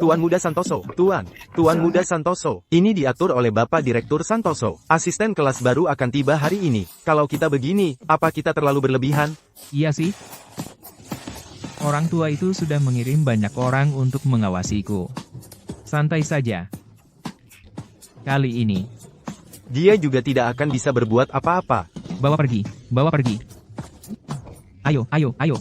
Tuan Muda Santoso, Tuan Muda Santoso. Ini diatur oleh Bapak Direktur Santoso. Asisten kelas baru akan tiba hari ini. Kalau kita begini, apa kita terlalu berlebihan? Iya sih. Orang tua itu sudah mengirim banyak orang untuk mengawasiku. Santai saja. Kali ini, Dia juga tidak akan bisa berbuat apa-apa. bawa pergi, bawa pergi. Ayo, ayo, ayo.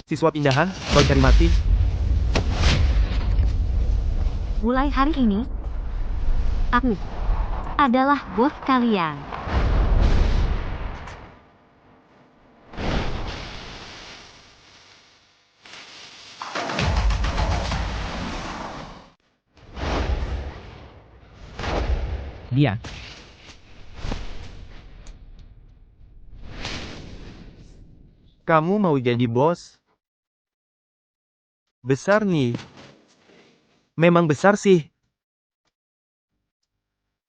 Siswa pindahan, kau cari mati. Mulai hari ini, aku adalah bos kalian. Dia. Kamu mau jadi bos? Besar nih. Memang besar sih.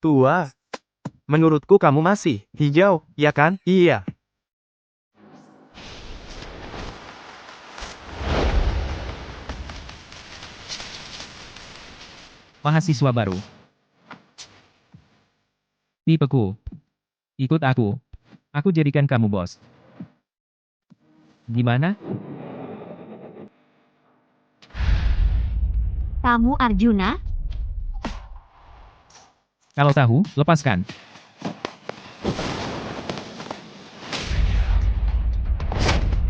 Tua. Menurutku kamu masih hijau, ya kan? Iya. Mahasiswa baru. Tipeku. Ikut aku. Aku jadikan kamu bos. Gimana? Kamu Arjuna? Kalau tahu, lepaskan.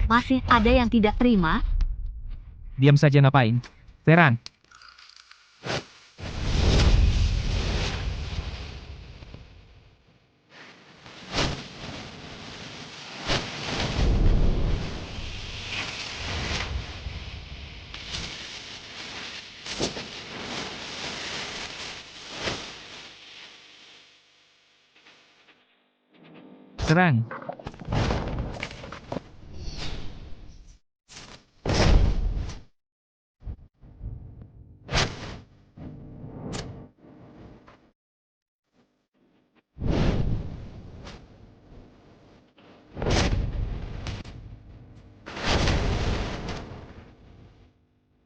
Masih ada yang tidak terima? Diam saja ngapain? Serang. Serang.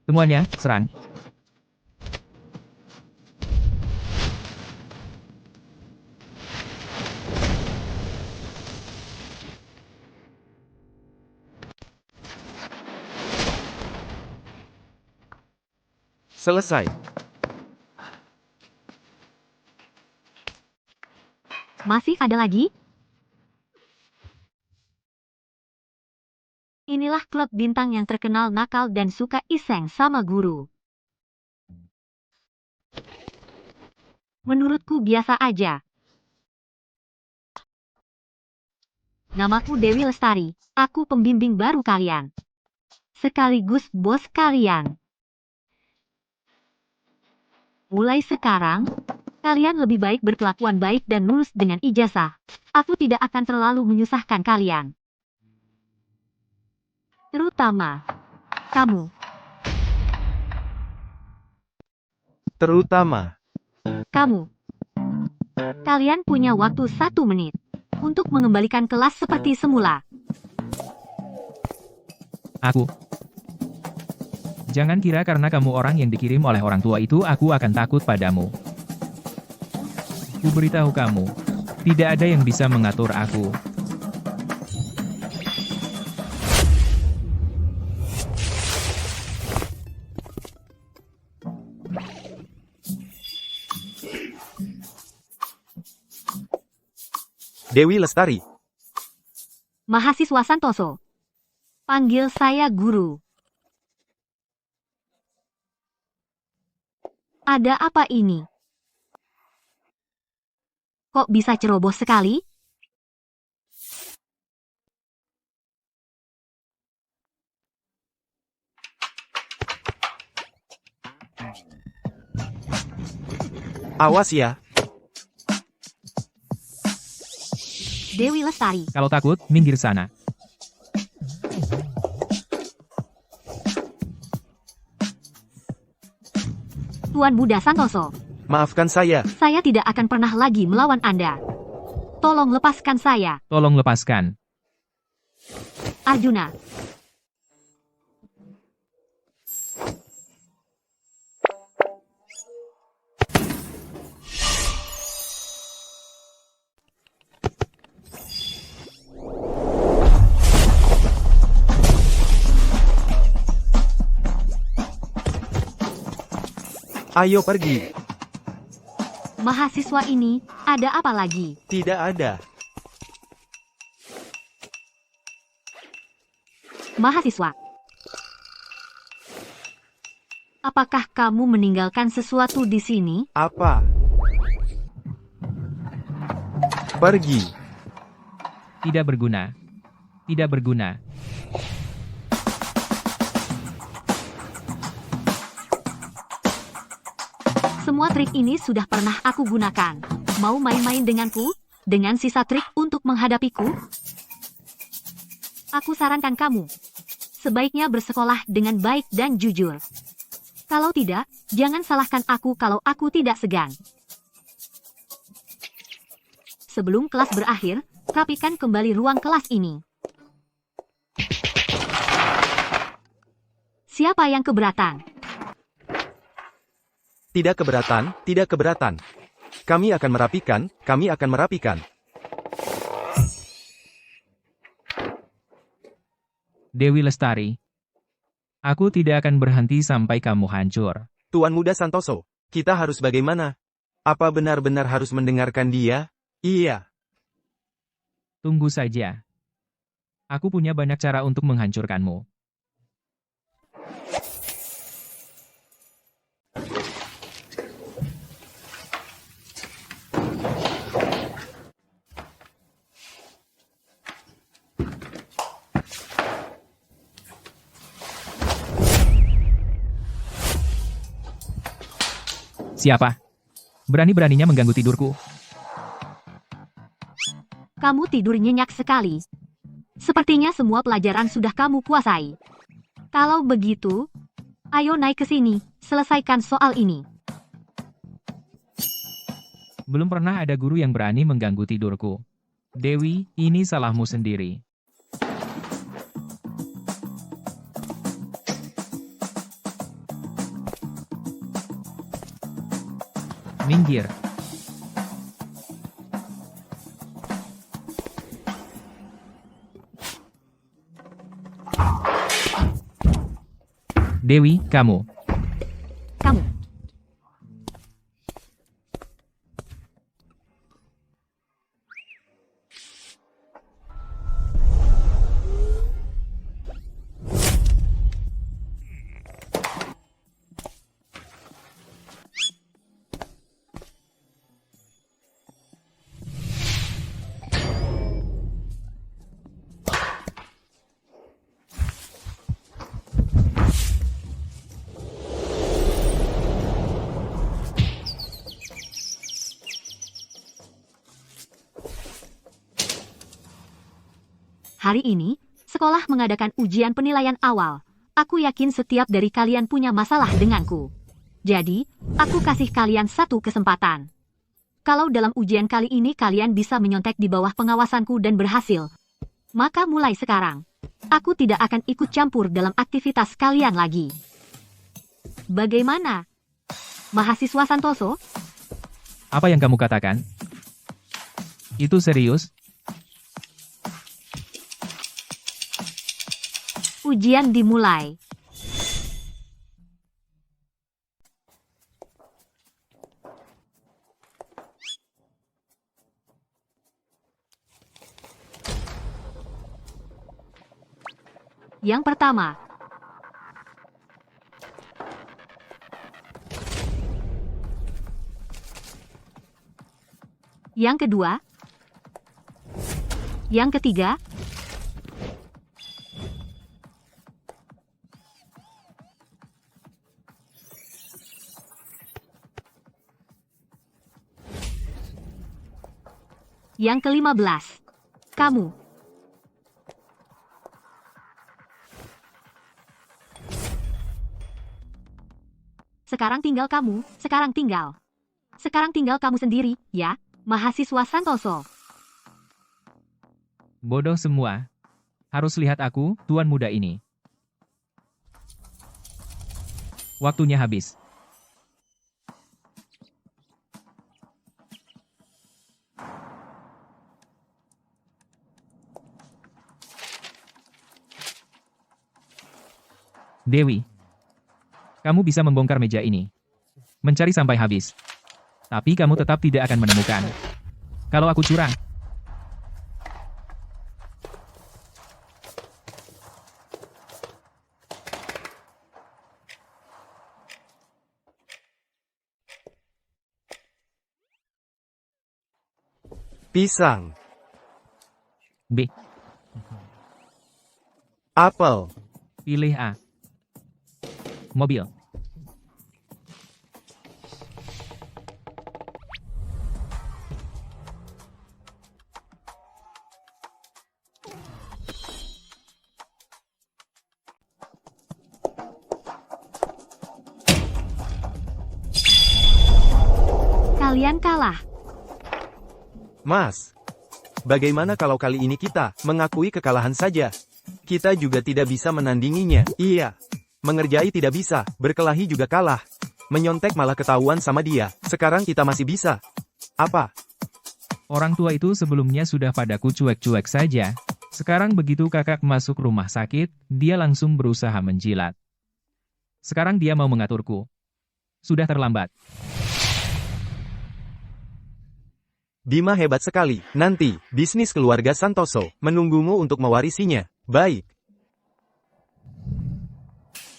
Semuanya, serang. Selesai. Masih ada lagi? Inilah klub bintang yang terkenal nakal dan suka iseng sama guru. Menurutku biasa aja. Namaku Dewi Lestari. Aku pembimbing baru kalian. Sekaligus bos kalian. Mulai sekarang, kalian lebih baik berkelakuan baik dan lulus dengan ijazah. Aku tidak akan terlalu menyusahkan kalian. Terutama kamu. Terutama. Kamu. Kalian punya waktu 1 menit untuk mengembalikan kelas seperti semula. Aku. Jangan kira karena kamu orang yang dikirim oleh orang tua itu aku akan takut padamu. Ku beritahu kamu, tidak ada yang bisa mengatur aku. Dewi Lestari. Mahasiswa Santoso. Panggil saya guru. Ada apa ini? Kok bisa ceroboh sekali? Awas ya. Dewi Lestari. Kalau takut, minggir sana. Tuan Muda Santoso. Maafkan saya. Saya tidak akan pernah lagi melawan Anda. Tolong lepaskan saya. Tolong lepaskan. Arjuna. Ayo pergi. Mahasiswa ini, ada apa lagi? Tidak ada. Mahasiswa. Apakah kamu meninggalkan sesuatu di sini? Apa? Pergi. Tidak berguna. Tidak berguna. Semua trik ini sudah pernah aku gunakan. Mau main-main denganku? Dengan sisa trik untuk menghadapiku? Aku sarankan kamu. Sebaiknya bersekolah dengan baik dan jujur. Kalau tidak, jangan salahkan aku kalau aku tidak segan. Sebelum kelas berakhir, rapikan kembali ruang kelas ini. Siapa yang keberatan? Tidak keberatan, tidak keberatan. Kami akan merapikan, kami akan merapikan. Dewi Lestari. Aku tidak akan berhenti sampai kamu hancur. Tuan Muda Santoso, kita harus bagaimana? Apa benar-benar harus mendengarkan dia? Iya. Tunggu saja. Aku punya banyak cara untuk menghancurkanmu. Siapa? Berani-beraninya mengganggu tidurku. Kamu tidur nyenyak sekali. Sepertinya semua pelajaran sudah kamu kuasai. Kalau begitu, ayo naik ke sini, selesaikan soal ini. Belum pernah ada guru yang berani mengganggu tidurku. Dewi, ini salahmu sendiri. Minggir. Dewi, kamu. Kamu. Hari ini, sekolah mengadakan ujian penilaian awal. Aku yakin setiap dari kalian punya masalah denganku. Jadi, aku kasih kalian satu kesempatan. Kalau dalam ujian kali ini kalian bisa menyontek di bawah pengawasanku dan berhasil, maka mulai sekarang, aku tidak akan ikut campur dalam aktivitas kalian lagi. Bagaimana? Mahasiswa Santoso? Apa yang kamu katakan? Itu serius? Ujian dimulai. Yang pertama. Yang kedua. Yang ketiga. Yang ke-15. Kamu. Sekarang tinggal kamu, sekarang tinggal kamu sendiri, ya, mahasiswa Santoso. Bodoh semua. Harus lihat aku, tuan muda ini. Waktunya habis. Dewi, kamu bisa membongkar meja ini. Mencari sampai habis. Tapi kamu tetap tidak akan menemukan. Kalau aku curang. Pisang. B. Apel. Pilih A. Mobil. Kalian kalah. Mas. Bagaimana kalau kali ini kita mengakui kekalahan saja? Kita juga tidak bisa menandinginya. Iya. Mengerjai tidak bisa, berkelahi juga kalah. Menyontek malah ketahuan sama dia. Sekarang kita masih bisa. Apa? Orang tua itu sebelumnya sudah padaku cuek-cuek saja. Sekarang begitu kakak masuk rumah sakit, dia langsung berusaha menjilat. Sekarang dia mau mengaturku. Sudah terlambat. Bima hebat sekali. Nanti, bisnis keluarga Santoso menunggumu untuk mewarisinya. Baik.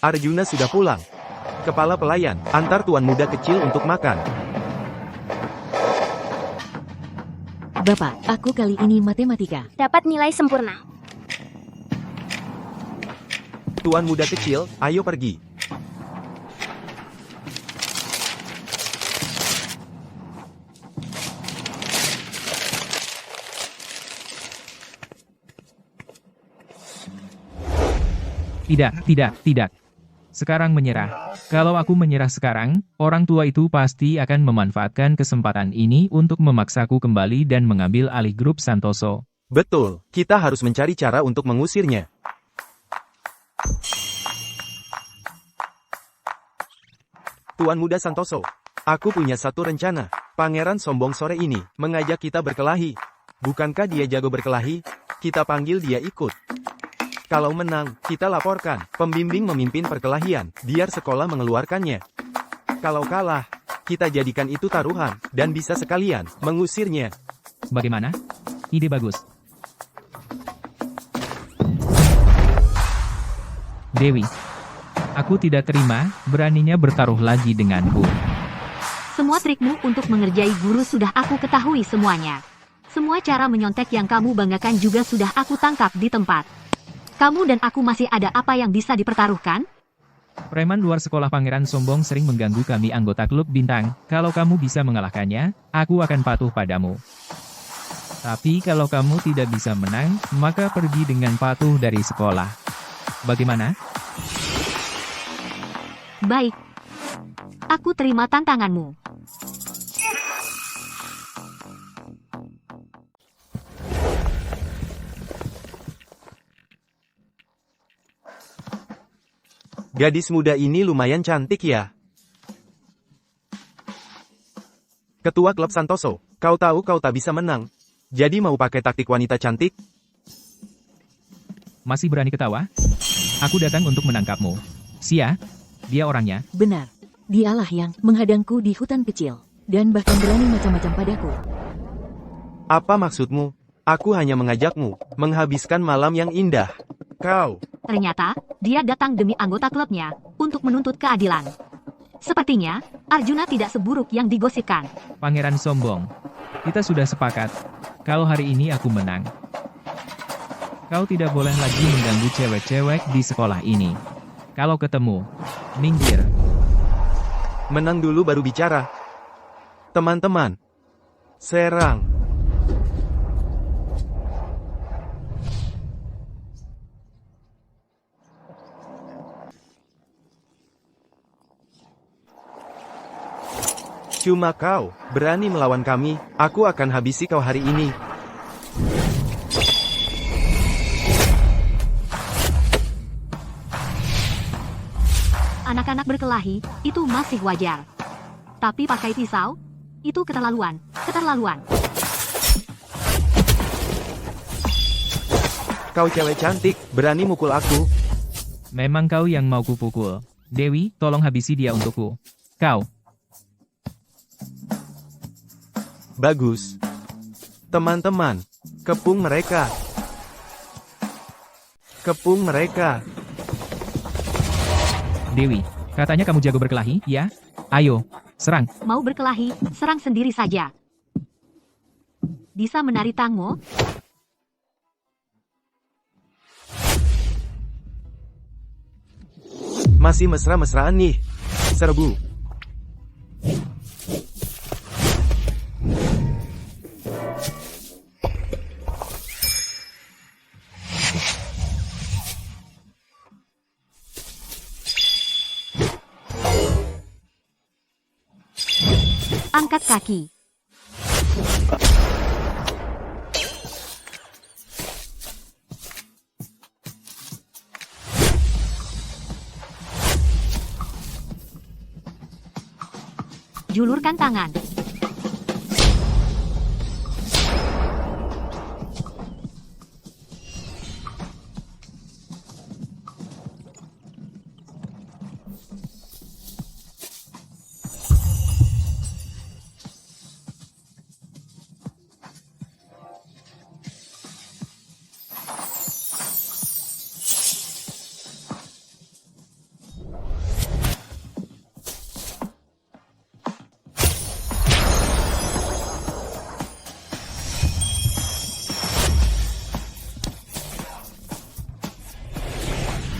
Arjuna sudah pulang. Kepala pelayan, antar tuan muda kecil untuk makan. Bapak, aku kali ini matematika. Dapat nilai sempurna. Tuan muda kecil, ayo pergi. Tidak. Sekarang menyerah. Kalau aku menyerah sekarang, orang tua itu pasti akan memanfaatkan kesempatan ini untuk memaksaku kembali dan mengambil alih grup Santoso. Betul, kita harus mencari cara untuk mengusirnya. Tuan muda Santoso, aku punya satu rencana. Pangeran sombong sore ini mengajak kita berkelahi. Bukankah dia jago berkelahi? Kita panggil dia ikut. Kalau menang, kita laporkan. Pembimbing memimpin perkelahian, biar sekolah mengeluarkannya. Kalau kalah, kita jadikan itu taruhan, dan bisa sekalian mengusirnya. Bagaimana? Ide bagus. Dewi, aku tidak terima, beraninya bertaruh lagi denganku. Semua trikmu untuk mengerjai guru sudah aku ketahui semuanya. Semua cara menyontek yang kamu banggakan juga sudah aku tangkap di tempat. Kamu dan aku masih ada apa yang bisa dipertaruhkan? Preman luar sekolah Pangeran Sombong sering mengganggu kami anggota klub bintang. Kalau kamu bisa mengalahkannya, aku akan patuh padamu. Tapi kalau kamu tidak bisa menang, maka pergi dengan patuh dari sekolah. Bagaimana? Baik. Aku terima tantanganmu. Gadis muda ini lumayan cantik ya. Ketua klub Santoso, kau tahu kau tak bisa menang. Jadi mau pakai taktik wanita cantik? Masih berani ketawa? Aku datang untuk menangkapmu. Sia, dia orangnya. Benar. Dialah yang menghadangku di hutan kecil. Dan bahkan berani macam-macam padaku. Apa maksudmu? Aku hanya mengajakmu menghabiskan malam yang indah. Kau. Ternyata, dia datang demi anggota klubnya, untuk menuntut keadilan. Sepertinya, Arjuna tidak seburuk yang digosipkan. Pangeran Sombong. Kita sudah sepakat. Kalau hari ini aku menang. Kau tidak boleh lagi mengganggu cewek-cewek di sekolah ini. Kalau ketemu, minggir. Menang dulu baru bicara. Teman-teman. Serang. Cuma kau berani melawan kami, aku akan habisi kau hari ini. Anak-anak berkelahi, itu masih wajar. Tapi pakai pisau, itu keterlaluan, keterlaluan. Kau cewek cantik, berani mukul aku. Memang kau yang mau kupukul. Dewi, tolong habisi dia untukku. Kau. Bagus. Teman-teman, kepung mereka. Kepung mereka. Dewi, katanya kamu jago berkelahi, ya? Ayo, serang. Mau berkelahi, serang sendiri saja. Bisa menari tango? Masih mesra-mesraan nih. Serbu. Angkat kaki. Julurkan tangan.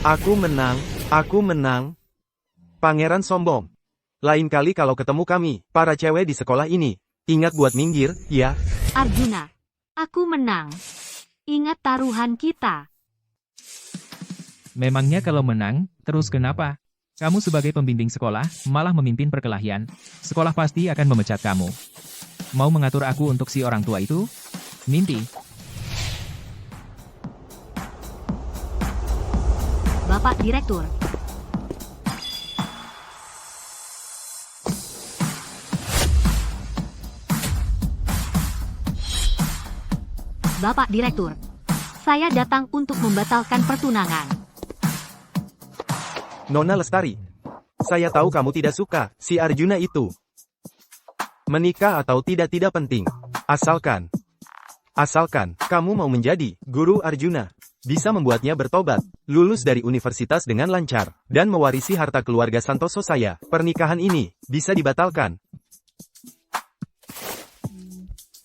Aku menang, aku menang. Pangeran sombong. Lain kali kalau ketemu kami, para cewek di sekolah ini, ingat buat minggir, ya. Arjuna, aku menang. Ingat taruhan kita. Memangnya kalau menang, terus kenapa? Kamu sebagai pembimbing sekolah, malah memimpin perkelahian. Sekolah pasti akan memecat kamu. Mau mengatur aku untuk si orang tua itu? Mimpi. Bapak Direktur. Bapak Direktur, saya datang untuk membatalkan pertunangan. Nona Lestari. Saya tahu kamu tidak suka si Arjuna itu. Menikah atau tidak penting. Asalkan kamu mau menjadi guru Arjuna. Bisa membuatnya bertobat, lulus dari universitas dengan lancar, dan mewarisi harta keluarga Santoso saya. Pernikahan ini bisa dibatalkan.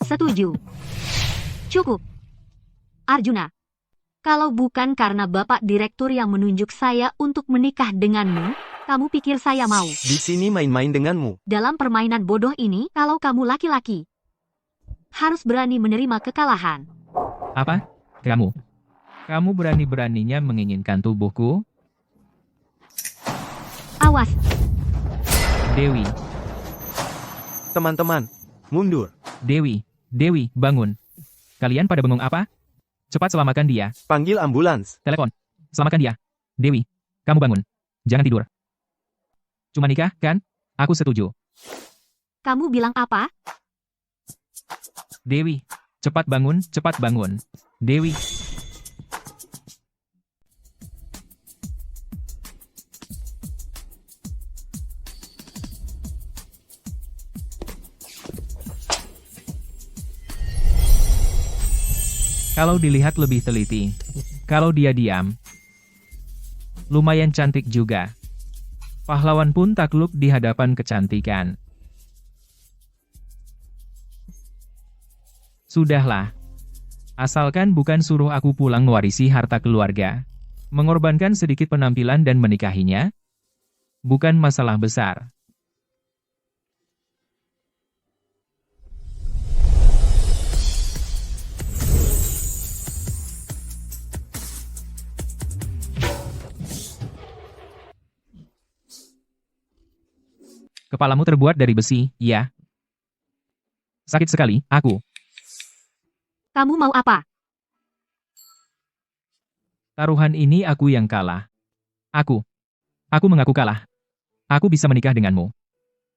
Setuju. Cukup. Arjuna, kalau bukan karena Bapak Direktur yang menunjuk saya untuk menikah denganmu, kamu pikir saya mau? Di sini main-main denganmu. Dalam permainan bodoh ini, kalau kamu laki-laki, harus berani menerima kekalahan. Apa? Kamu berani-beraninya menginginkan tubuhku? Awas, Dewi, Teman-teman, mundur. Dewi, bangun. Kalian pada bengong apa? Cepat selamatkan dia. Panggil ambulans. Telepon. Selamatkan dia. Dewi, kamu bangun. Jangan tidur. Cuma nikah, kan? Aku setuju. kamu bilang apa? Dewi, cepat bangun, cepat bangun. Dewi. Kalau dilihat lebih teliti, kalau dia diam, lumayan cantik juga. Pahlawan pun takluk di hadapan kecantikan. Sudahlah. Asalkan bukan suruh aku pulang mewarisi harta keluarga. Mengorbankan sedikit penampilan dan menikahinya, bukan masalah besar. Kepalamu terbuat dari besi, ya? Sakit sekali, aku. Kamu mau apa? Taruhan ini aku yang kalah. Aku mengaku kalah. Aku bisa menikah denganmu.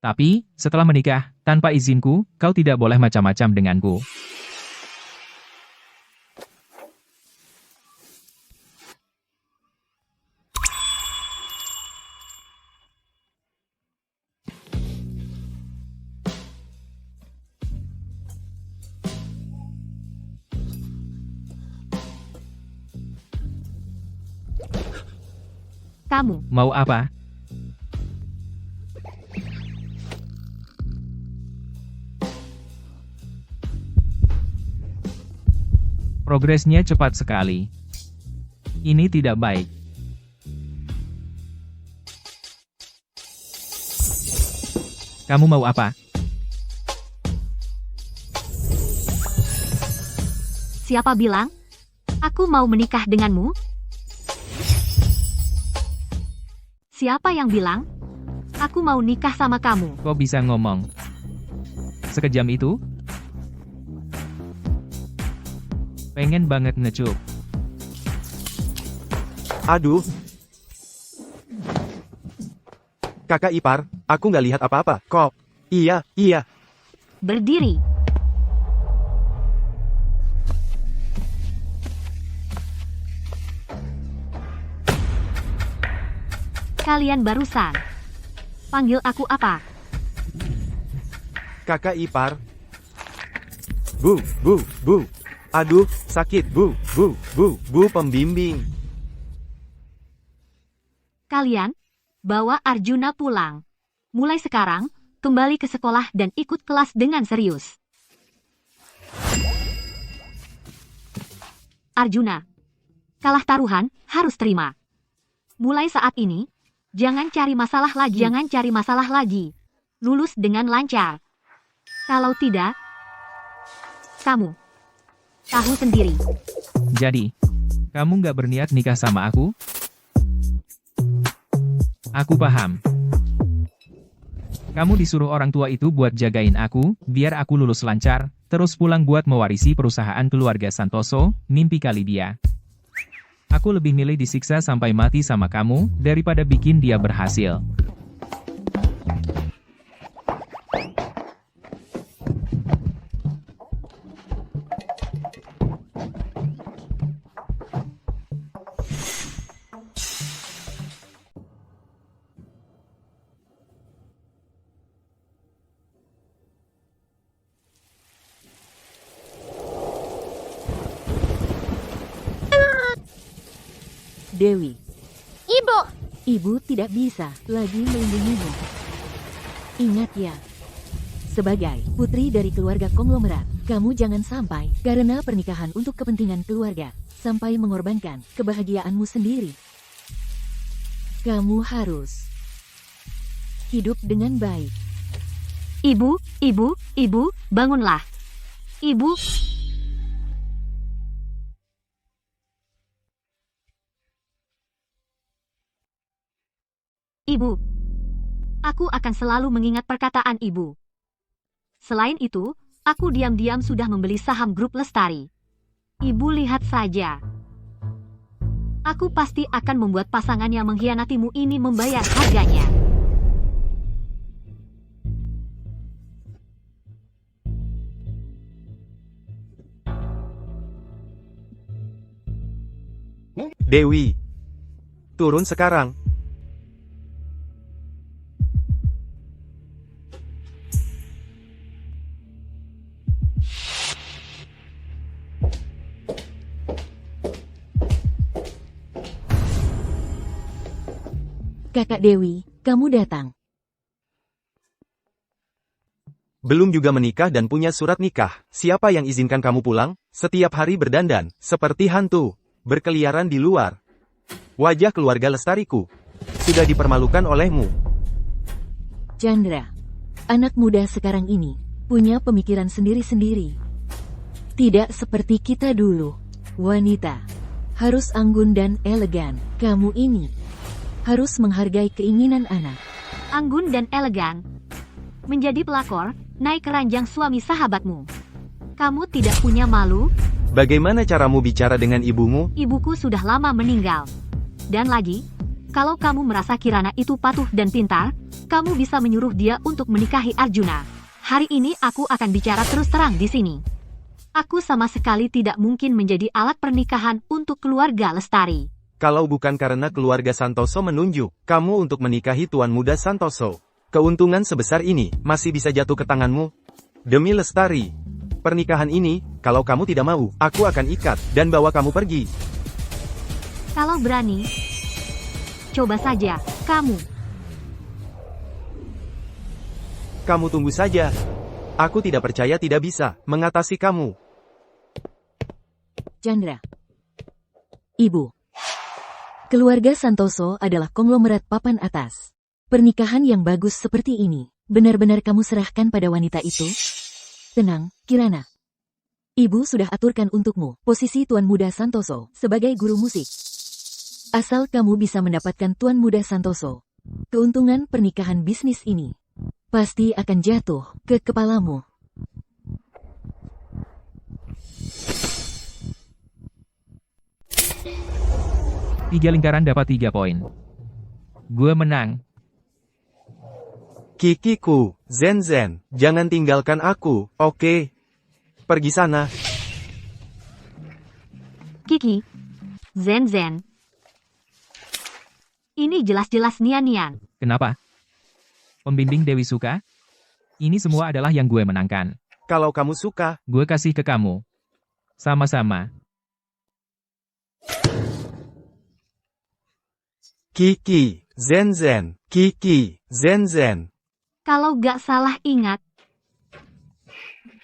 Tapi, setelah menikah, tanpa izinku, kau tidak boleh macam-macam denganku. Kamu. Mau apa? Progresnya cepat sekali. Ini tidak baik. Kamu mau apa? Siapa bilang? Aku mau menikah denganmu? Siapa yang bilang? Aku mau nikah sama kamu. Kok bisa ngomong? Sekejam itu? Pengen banget ngecup. Aduh. Kakak ipar, aku nggak lihat apa-apa, kok. Iya. Berdiri. Kalian barusan panggil aku apa? Kakak ipar. Bu. Aduh, sakit, bu, pembimbing. Kalian bawa Arjuna pulang. Mulai sekarang, kembali ke sekolah dan ikut kelas dengan serius. Arjuna, kalah taruhan, harus terima. Mulai saat ini, jangan cari masalah lagi. Lulus dengan lancar. Kalau tidak, kamu tahu sendiri. Jadi, kamu nggak berniat nikah sama aku? Aku paham. Kamu disuruh orang tua itu buat jagain aku, biar aku lulus lancar, terus pulang buat mewarisi perusahaan keluarga Santoso, mimpi kali dia. Aku lebih milih disiksa sampai mati sama kamu, daripada bikin dia berhasil. Dewi, Ibu, ibu tidak bisa lagi melindungimu. Ingat ya, sebagai putri dari keluarga konglomerat, kamu jangan sampai karena pernikahan untuk kepentingan keluarga, sampai mengorbankan kebahagiaanmu sendiri. Kamu harus hidup dengan baik. Ibu, bangunlah. Ibu, aku akan selalu mengingat perkataan ibu. Selain itu, aku diam-diam sudah membeli saham grup Lestari. Ibu lihat saja. Aku pasti akan membuat pasangan yang mengkhianatimu ini membayar harganya. Dewi. Turun sekarang. Kakak Dewi, kamu datang. Belum juga menikah dan punya surat nikah. Siapa yang izinkan kamu pulang? Setiap hari berdandan, seperti hantu, berkeliaran di luar. Wajah keluarga Lestariku sudah dipermalukan olehmu. Chandra, anak muda sekarang ini punya pemikiran sendiri-sendiri. Tidak seperti kita dulu. Wanita harus anggun dan elegan. Kamu ini harus menghargai keinginan anak. Anggun dan elegan, Menjadi pelakor, naik keranjang suami sahabatmu. Kamu tidak punya malu? Bagaimana caramu bicara dengan ibumu? Ibuku sudah lama meninggal. Dan lagi, kalau kamu merasa Kirana itu patuh dan pintar, kamu bisa menyuruh dia untuk menikahi Arjuna. Hari ini aku akan bicara terus terang di sini. Aku sama sekali tidak mungkin menjadi alat pernikahan untuk keluarga Lestari. Kalau bukan karena keluarga Santoso menunjuk kamu untuk menikahi Tuan Muda Santoso, keuntungan sebesar ini masih bisa jatuh ke tanganmu. Demi Lestari, pernikahan ini, kalau kamu tidak mau, aku akan ikat dan bawa kamu pergi. Kalau berani, coba saja, kamu. Kamu tunggu saja. Aku tidak percaya tidak bisa mengatasi kamu. Chandra. Ibu. Keluarga Santoso adalah konglomerat papan atas. Pernikahan yang bagus seperti ini, benar-benar kamu serahkan pada wanita itu? Tenang, Kirana. Ibu sudah aturkan untukmu posisi Tuan Muda Santoso sebagai guru musik. Asal kamu bisa mendapatkan Tuan Muda Santoso, keuntungan pernikahan bisnis ini pasti akan jatuh ke kepalamu. Tiga lingkaran dapat 3 poin. Gue menang. Kikiku, Zen, jangan tinggalkan aku, oke? Pergi sana. Kiki. Zen. Ini jelas-jelas Nian. Kenapa? Pembimbing Dewi suka? Ini semua adalah yang gue menangkan. Kalau kamu suka, Gue kasih ke kamu. Sama-sama. Kiki, Zen, Kiki, Zen. Kalau gak salah ingat,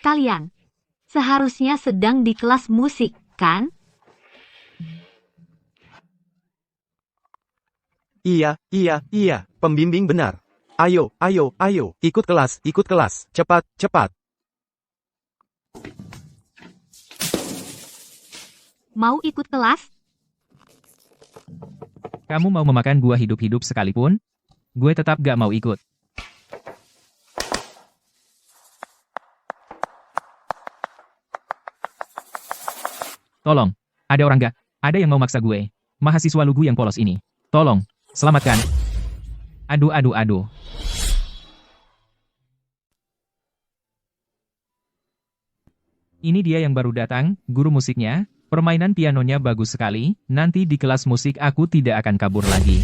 kalian seharusnya sedang di kelas musik, kan? Iya, pembimbing benar. Ayo, ikut kelas, cepat. Mau ikut kelas? Kamu mau memakan gua hidup-hidup sekalipun? Gue tetap gak mau ikut. Tolong, ada orang gak? Ada yang mau maksa gue. Mahasiswa lugu yang polos ini. Tolong, selamatkan. Aduh. Ini dia yang baru datang, guru musiknya. Permainan pianonya bagus sekali, nanti di kelas musik aku tidak akan kabur lagi.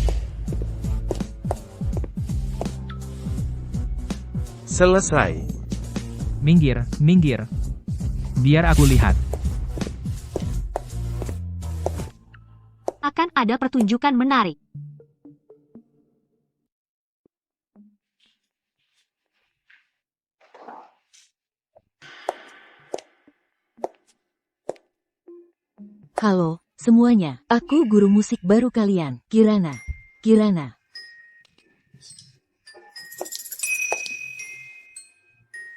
Selesai. Minggir. Biar aku lihat. Akan ada pertunjukan menarik. Halo, semuanya. Aku guru musik baru kalian, Kirana.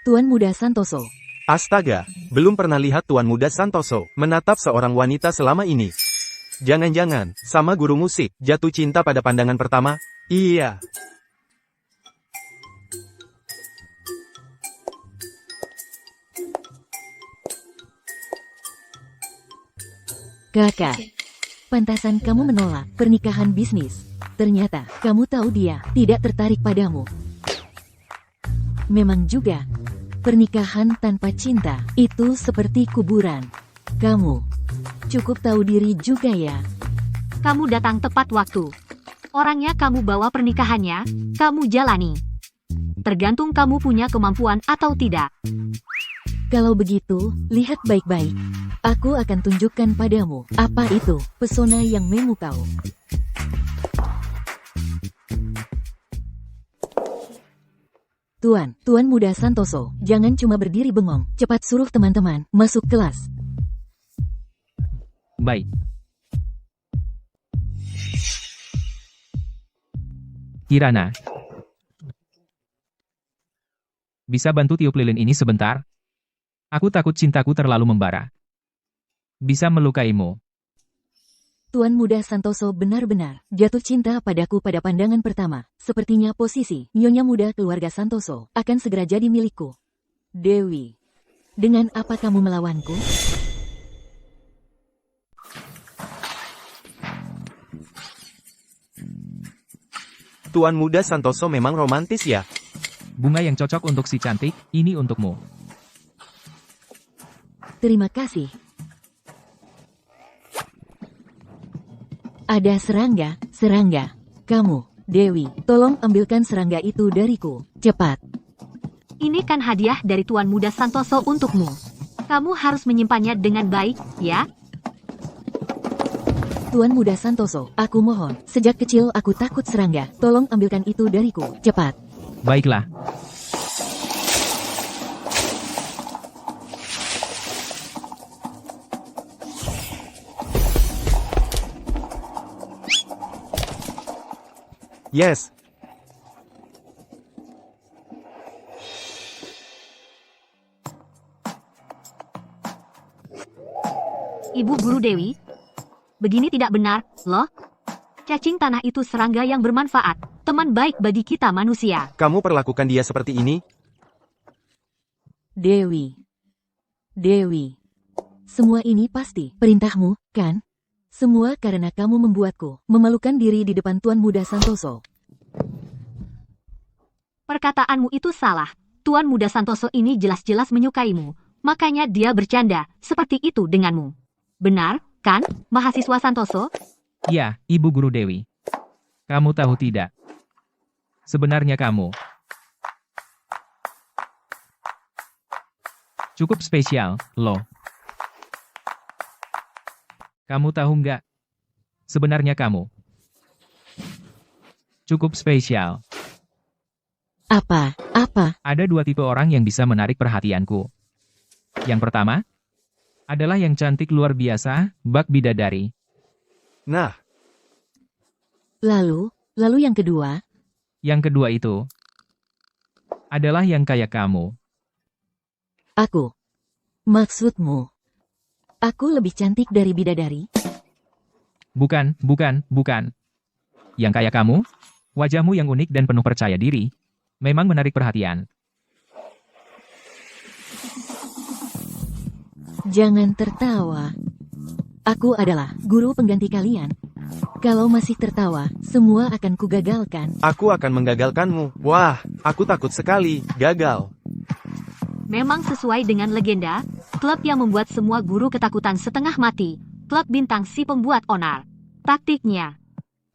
Tuan Muda Santoso. Astaga, belum pernah lihat Tuan Muda Santoso menatap seorang wanita selama ini. Jangan-jangan, sama guru musik, jatuh cinta pada pandangan pertama? Iya. Kakak. Pantasan kamu menolak pernikahan bisnis. Ternyata, kamu tahu dia tidak tertarik padamu. Memang juga, pernikahan tanpa cinta itu seperti kuburan. Kamu cukup tahu diri juga ya. Kamu datang tepat waktu. Orangnya kamu bawa pernikahannya, kamu jalani. Tergantung kamu punya kemampuan atau tidak. Kalau begitu, lihat baik-baik. Aku akan tunjukkan padamu apa itu pesona yang memukau. Tuan Muda Santoso, jangan cuma berdiri bengong. Cepat suruh teman-teman masuk kelas. Baik. Kirana. Bisa bantu tiup lilin ini sebentar? Aku takut cintaku terlalu membara. Bisa melukaimu. Tuan Muda Santoso benar-benar jatuh cinta padaku pada pandangan pertama. Sepertinya posisi Nyonya Muda keluarga Santoso akan segera jadi milikku. Dewi, dengan apa kamu melawanku? Tuan Muda Santoso memang romantis ya. Bunga yang cocok untuk si cantik, ini untukmu. Terima kasih. Ada serangga. Kamu, Dewi, tolong ambilkan serangga itu dariku. Cepat. Ini kan hadiah dari Tuan Muda Santoso untukmu. Kamu harus menyimpannya dengan baik, ya? Tuan Muda Santoso, aku mohon. Sejak kecil aku takut serangga. Tolong ambilkan itu dariku. Cepat. Baiklah. Yes. Ibu Guru Dewi, begini tidak benar, loh. Cacing tanah itu serangga yang bermanfaat, teman baik bagi kita manusia. Kamu perlakukan dia seperti ini? Dewi. Semua ini pasti perintahmu, kan? Semua karena kamu membuatku memalukan diri di depan Tuan Muda Santoso. Perkataanmu itu salah. Tuan Muda Santoso ini jelas-jelas menyukaimu. Makanya dia bercanda seperti itu denganmu. Benar, kan, mahasiswa Santoso? Ya, Ibu Guru Dewi. Kamu tahu tidak? Sebenarnya kamu cukup spesial, loh. Kamu tahu nggak? Sebenarnya kamu cukup spesial. Apa? Ada dua tipe orang yang bisa menarik perhatianku. Yang pertama adalah yang cantik luar biasa, bak bidadari. Nah, Lalu yang kedua? Yang kedua itu adalah yang kayak kamu. Aku. Maksudmu, aku lebih cantik dari bidadari? Bukan. Yang kayak kamu, wajahmu yang unik dan penuh percaya diri, memang menarik perhatian. Jangan tertawa. Aku adalah guru pengganti kalian. Kalau masih tertawa, semua akan kugagalkan. aku akan menggagalkanmu. Wah, aku takut sekali, gagal. Memang sesuai dengan legenda, klub yang membuat semua guru ketakutan setengah mati, klub bintang si pembuat onar. Taktiknya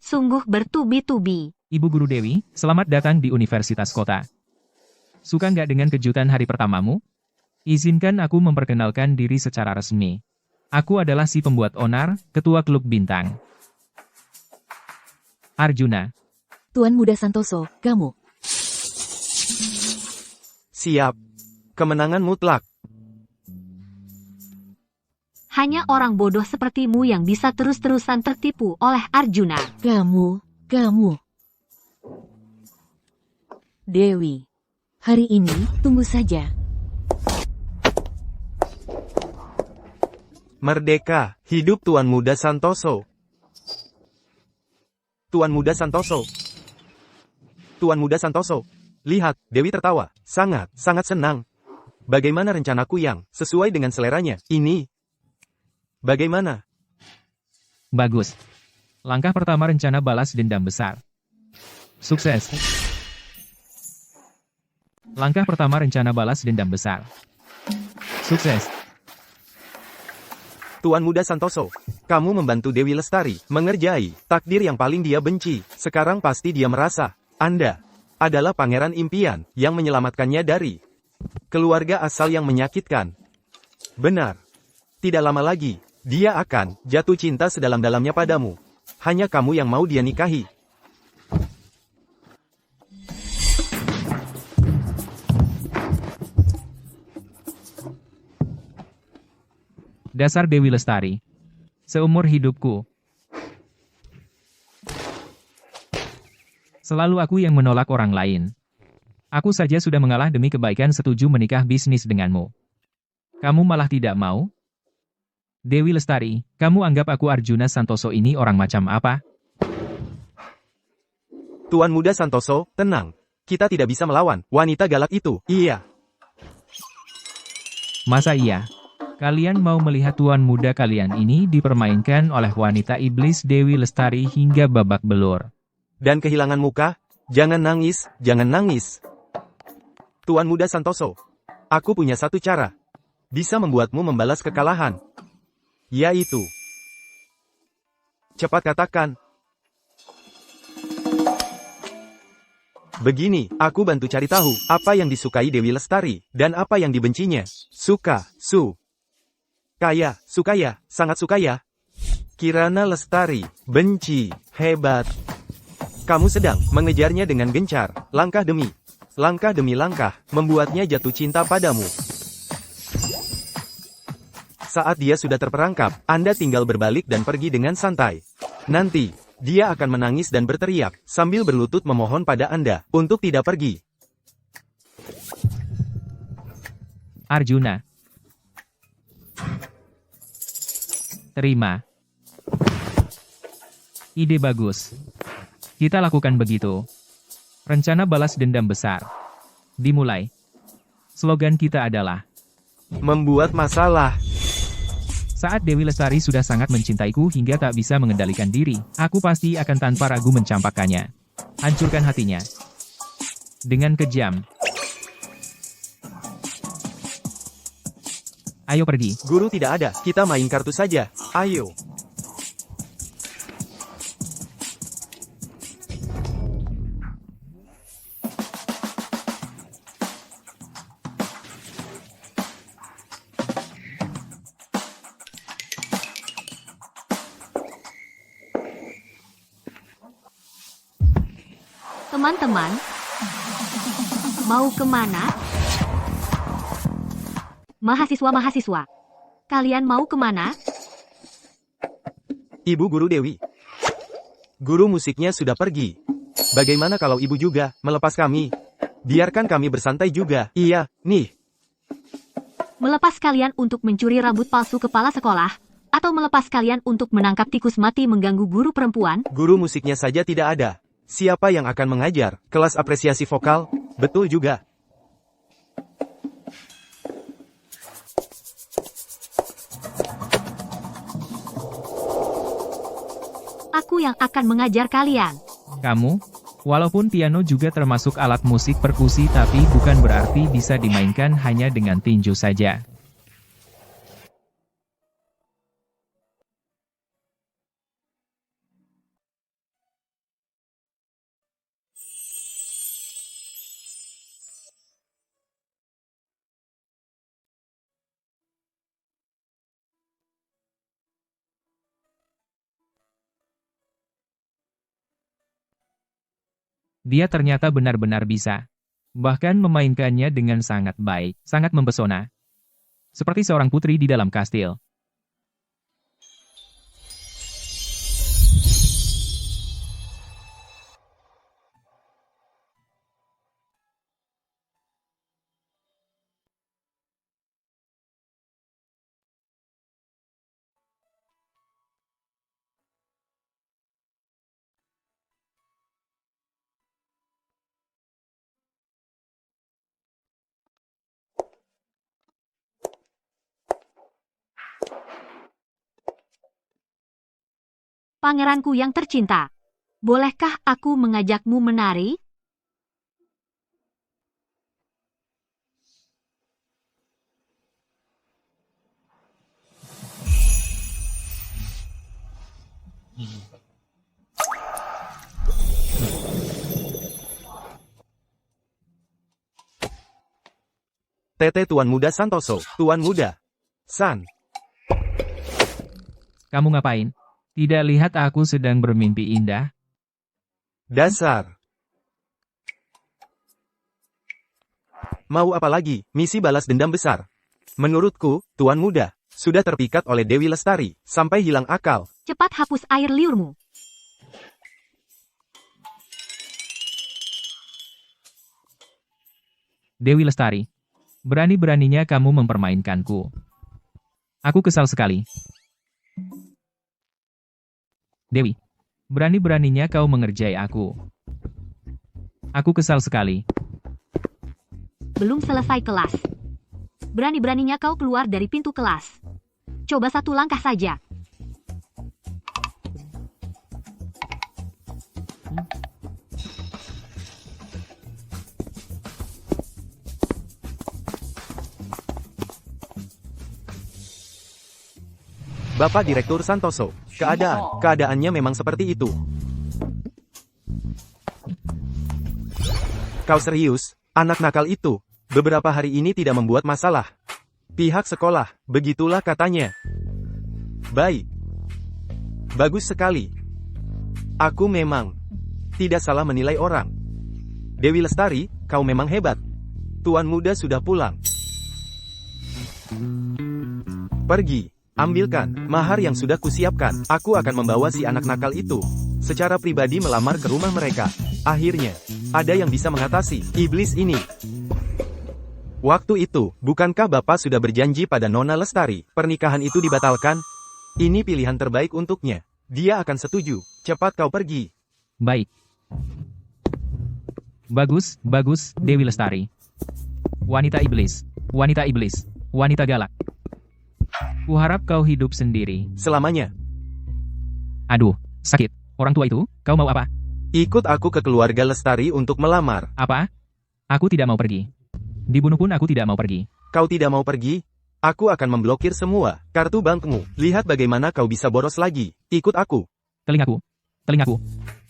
sungguh bertubi-tubi. Ibu Guru Dewi, selamat datang di Universitas Kota. Suka nggak dengan kejutan hari pertamamu? Izinkan aku memperkenalkan diri secara resmi. Aku adalah si pembuat onar, ketua klub bintang. Arjuna. Tuan Muda Santoso, kamu. Siap. Kemenangan mutlak. Hanya orang bodoh sepertimu yang bisa terus-terusan tertipu oleh Arjuna. Kamu. Dewi. Hari ini, tunggu saja. Merdeka, hidup Tuan Muda Santoso. Tuan Muda Santoso. Tuan Muda Santoso. Lihat, Dewi tertawa. Sangat senang. Bagaimana rencanaku yang sesuai dengan seleranya? Ini. Bagaimana? Bagus. Langkah pertama rencana balas dendam besar. Sukses. Langkah pertama rencana balas dendam besar. Sukses. Tuan Muda Santoso, kamu membantu Dewi Lestari mengerjai takdir yang paling dia benci. Sekarang pasti dia merasa Anda adalah pangeran impian yang menyelamatkannya dari keluarga asal yang menyakitkan. Benar. Tidak lama lagi, dia akan jatuh cinta sedalam-dalamnya padamu. Hanya kamu yang mau dia nikahi. Dasar Dewi Lestari. Seumur hidupku, selalu aku yang menolak orang lain. Aku saja sudah mengalah demi kebaikan setuju menikah bisnis denganmu. Kamu malah tidak mau? Dewi Lestari, kamu anggap aku Arjuna Santoso ini orang macam apa? Tuan Muda Santoso, tenang. Kita tidak bisa melawan wanita galak itu. Iya. Masa iya? Kalian mau melihat tuan muda kalian ini dipermainkan oleh wanita iblis Dewi Lestari hingga babak belur. Dan kehilangan muka? Jangan nangis, jangan nangis. Tuan Muda Santoso, aku punya satu cara. Bisa membuatmu membalas kekalahan. Yaitu. Cepat katakan. Begini, aku bantu cari tahu apa yang disukai Dewi Lestari dan apa yang dibencinya. Suka, kaya, sukaya, sangat sukaya. Kirana Lestari, benci, hebat. Kamu sedang mengejarnya dengan gencar, langkah demi langkah, membuatnya jatuh cinta padamu. Saat dia sudah terperangkap, Anda tinggal berbalik dan pergi dengan santai. Nanti, dia akan menangis dan berteriak, sambil berlutut memohon pada Anda, untuk tidak pergi. Arjuna. Terima. Ide bagus. Kita lakukan begitu. Rencana balas dendam besar. Dimulai. Slogan kita adalah Membuat masalah. saat Dewi Lestari sudah sangat mencintaiku hingga tak bisa mengendalikan diri, aku pasti akan tanpa ragu mencampakkannya. Hancurkan hatinya. Dengan kejam. Ayo pergi. Guru tidak ada, kita main kartu saja. Ayo. Teman-teman, mau kemana? Mahasiswa-mahasiswa, kalian mau kemana? Ibu Guru Dewi. Guru musiknya sudah pergi. Bagaimana kalau ibu juga melepas kami? Biarkan kami bersantai juga. Iya, nih. Melepas kalian untuk mencuri rambut palsu kepala sekolah? Atau melepas kalian untuk menangkap tikus mati mengganggu guru perempuan? Guru musiknya saja tidak ada. Siapa yang akan mengajar? Kelas apresiasi vokal? Betul juga. Aku yang akan mengajar kalian. Kamu? Walaupun piano juga termasuk alat musik perkusi tapi bukan berarti bisa dimainkan hanya dengan tinju saja. Dia ternyata benar-benar bisa. Bahkan memainkannya dengan sangat baik, sangat mempesona. Seperti seorang putri di dalam kastil. Pangeranku yang tercinta, bolehkah aku mengajakmu menari? Tete Tuan Muda Santoso, Tuan Muda. San. Kamu ngapain? Tidak lihat aku sedang bermimpi indah? Dasar. Mau apa lagi, misi balas dendam besar. Menurutku, Tuan Muda, sudah terpikat oleh Dewi Lestari, sampai hilang akal. Cepat hapus air liurmu. Dewi Lestari. Berani-beraninya kamu mempermainkanku. Aku kesal sekali. Dewi, berani-beraninya kau mengerjai aku. Aku kesal sekali. Belum selesai kelas. Berani-beraninya kau keluar dari pintu kelas. Coba satu langkah saja. Bapak Direktur Santoso, keadaannya memang seperti itu. Kau serius, anak nakal itu, beberapa hari ini tidak membuat masalah. Pihak sekolah, begitulah katanya. Baik. Bagus sekali. Aku memang tidak salah menilai orang. Dewi Lestari, kau memang hebat. Tuan muda sudah pulang. Pergi. Ambilkan mahar yang sudah kusiapkan. Aku akan membawa si anak nakal itu secara pribadi melamar ke rumah mereka. Akhirnya, ada yang bisa mengatasi iblis ini. Waktu itu, bukankah Bapak sudah berjanji pada Nona Lestari, pernikahan itu dibatalkan? Ini pilihan terbaik untuknya. Dia akan setuju. Cepat kau pergi. Baik. Bagus, bagus, Dewi Lestari. Wanita iblis, wanita iblis, wanita galak. Kuharap kau hidup sendiri. Selamanya. Aduh, sakit. Orang tua itu, kau mau apa? Ikut aku ke keluarga Lestari untuk melamar. Apa? Aku tidak mau pergi. Dibunuh pun aku tidak mau pergi. Kau tidak mau pergi? Aku akan memblokir semua kartu bankmu. Lihat bagaimana kau bisa boros lagi. Ikut aku. Telingaku. Telingaku.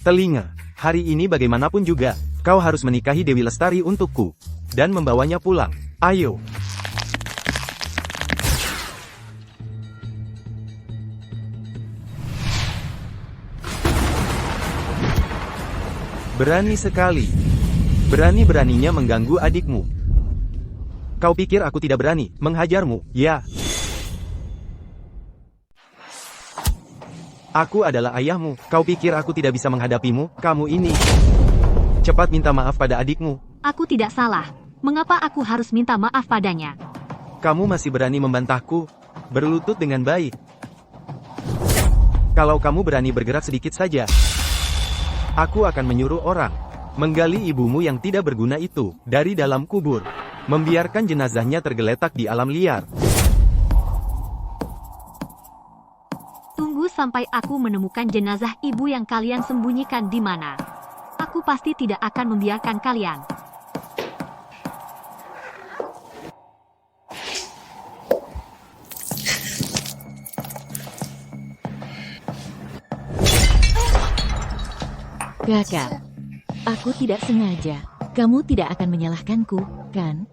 Telinga. Hari ini bagaimanapun juga, kau harus menikahi Dewi Lestari untukku. Dan membawanya pulang. Ayo. Berani sekali. Berani-beraninya mengganggu adikmu. Kau pikir aku tidak berani menghajarmu, ya? Aku adalah ayahmu. Kau pikir aku tidak bisa menghadapimu? Kamu ini. Cepat minta maaf pada adikmu. Aku tidak salah. Mengapa aku harus minta maaf padanya? Kamu masih berani membantahku? Berlutut dengan baik. Kalau kamu berani bergerak sedikit saja, aku akan menyuruh orang menggali ibumu yang tidak berguna itu dari dalam kubur, membiarkan jenazahnya tergeletak di alam liar. Tunggu sampai aku menemukan jenazah ibu yang kalian sembunyikan di mana. Aku pasti tidak akan membiarkan kalian. Kakak, aku tidak sengaja. Kamu tidak akan menyalahkanku, kan?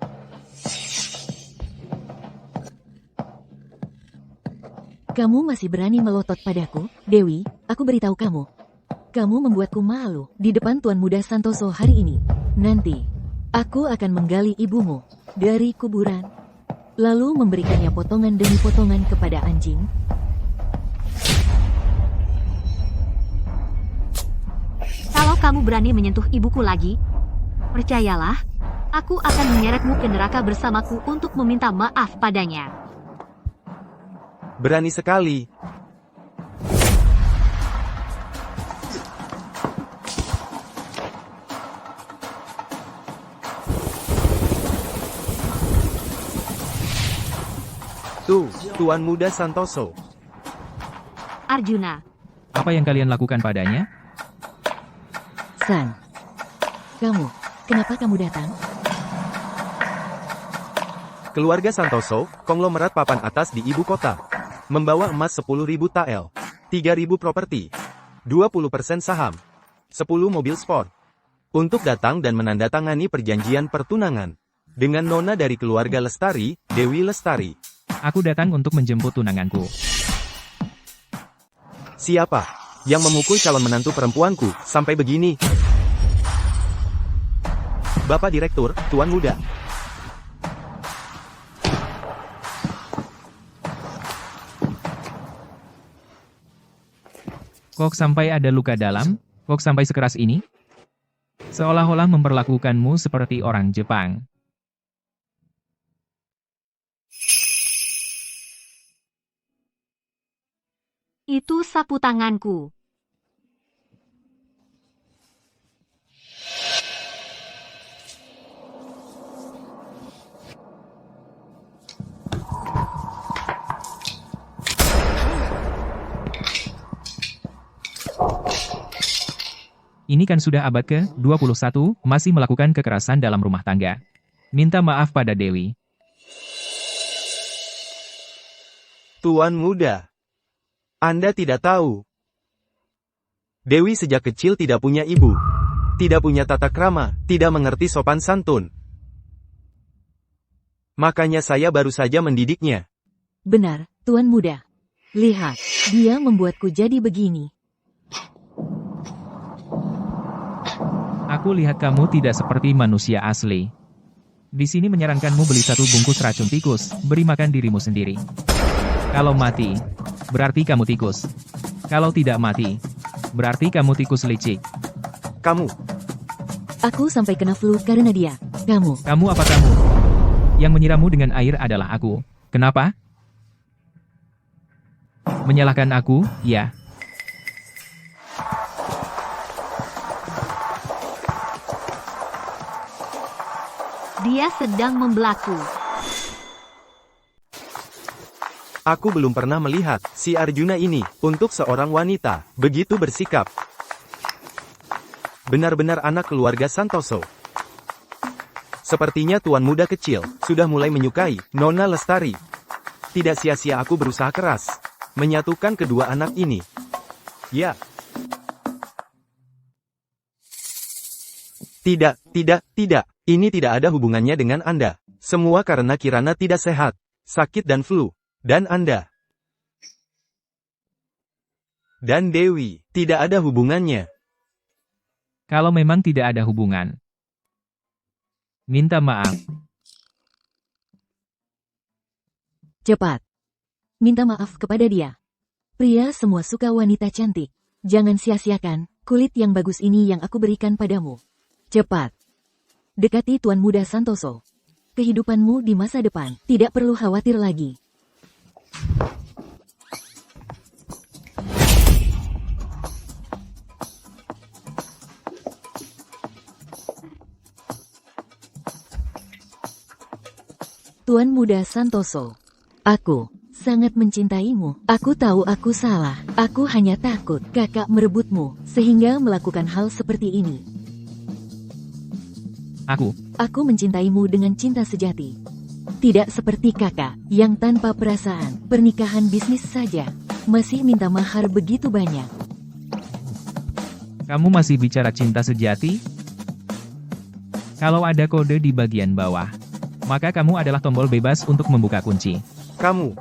Kamu masih berani melotot padaku, Dewi, aku beritahu kamu. Kamu membuatku malu di depan Tuan Muda Santoso hari ini. Nanti, aku akan menggali ibumu dari kuburan, lalu memberikannya potongan demi potongan kepada anjing. Kalau kamu berani menyentuh ibuku lagi, percayalah, aku akan menyeretmu ke neraka bersamaku untuk meminta maaf padanya. Berani sekali. Tuh, Tuan Muda Santoso. Arjuna, Apa yang kalian lakukan padanya? San, kenapa kamu datang? Keluarga Santoso, konglomerat papan atas di ibu kota. Membawa emas 10.000 tael, 3.000 properti, 20% saham, 10 mobil sport. Untuk datang dan menandatangani perjanjian pertunangan. Dengan nona dari keluarga Lestari, Dewi Lestari. Aku datang untuk menjemput tunanganku. Siapa yang memukul calon menantu perempuanku sampai begini? Bapak Direktur, Tuan Muda. Kok sampai ada luka dalam? Kok sampai sekeras ini? Seolah-olah memperlakukanmu seperti orang Jepang. Itu sapu tanganku. Ini kan sudah abad ke-21, masih melakukan kekerasan dalam rumah tangga. Minta maaf pada Dewi. Tuan muda, Anda tidak tahu. Dewi sejak kecil tidak punya ibu. Tidak punya tata krama, tidak mengerti sopan santun. Makanya saya baru saja mendidiknya. Benar, Tuan Muda. Lihat, dia membuatku jadi begini. Aku lihat kamu tidak seperti manusia asli. Di sini menyarankanmu beli 1 bungkus racun tikus, beri makan dirimu sendiri. Kalau mati, berarti kamu tikus. Kalau tidak mati, berarti kamu tikus licik. Kamu, Aku sampai kena flu karena dia. Kamu. Kamu apa kamu? Yang menyiramu dengan air adalah aku. Kenapa? Menyalahkan aku, ya. Dia sedang membelaku. aku belum pernah melihat si Arjuna ini untuk seorang wanita begitu bersikap. Benar-benar anak keluarga Santoso. Sepertinya tuan muda kecil sudah mulai menyukai Nona Lestari. Tidak sia-sia aku berusaha keras menyatukan kedua anak ini. Ya. Tidak. Ini tidak ada hubungannya dengan Anda. Semua karena Kirana tidak sehat, sakit dan flu. Dan Anda. Dan Dewi, tidak ada hubungannya. Kalau memang tidak ada hubungan, minta maaf. Cepat. Minta maaf kepada dia. Pria semua suka wanita cantik. Jangan sia-siakan kulit yang bagus ini yang aku berikan padamu. Cepat. Dekati Tuan Muda Santoso. Kehidupanmu di masa depan tidak perlu khawatir lagi. Tuan Muda Santoso. Aku sangat mencintaimu. Aku tahu aku salah. Aku hanya takut kakak merebutmu sehingga melakukan hal seperti ini. Aku mencintaimu dengan cinta sejati. Tidak seperti kakak, yang tanpa perasaan, pernikahan bisnis saja, masih minta mahar begitu banyak. Kamu masih bicara cinta sejati? Kalau ada kode di bagian bawah, maka kamu adalah tombol bebas untuk membuka kunci. Kamu.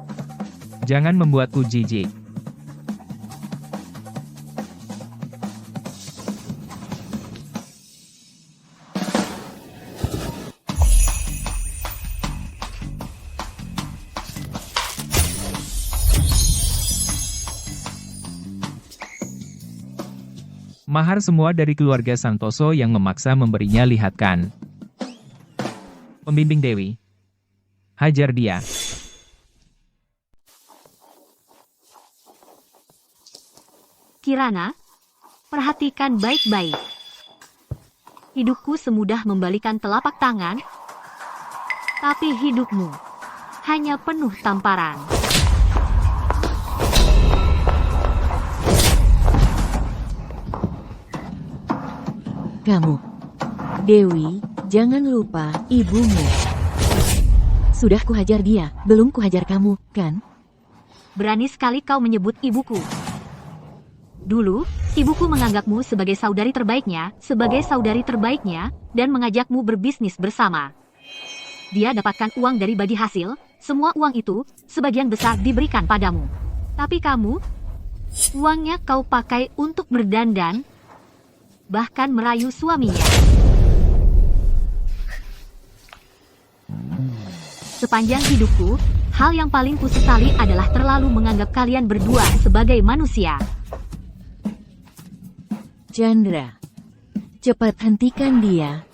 Jangan membuatku jijik. Mahar semua dari keluarga Santoso yang memaksa memberinya lihatkan. Pembimbing Dewi. Hajar dia. Kirana, perhatikan baik-baik. Hidupku semudah membalikan telapak tangan, tapi hidupmu hanya penuh tamparan. Kamu, Dewi, jangan lupa ibumu. Sudah kuhajar dia, belum kuhajar kamu, kan? Berani sekali kau menyebut ibuku. Dulu, ibuku menganggapmu sebagai saudari terbaiknya, dan mengajakmu berbisnis bersama. Dia dapatkan uang dari bagi hasil, semua uang itu, sebagian besar diberikan padamu. Tapi kamu, uangnya kau pakai untuk berdandan, bahkan merayu suaminya. Sepanjang hidupku, hal yang paling kusesali adalah terlalu menganggap kalian berdua sebagai manusia. Chandra, cepat hentikan dia.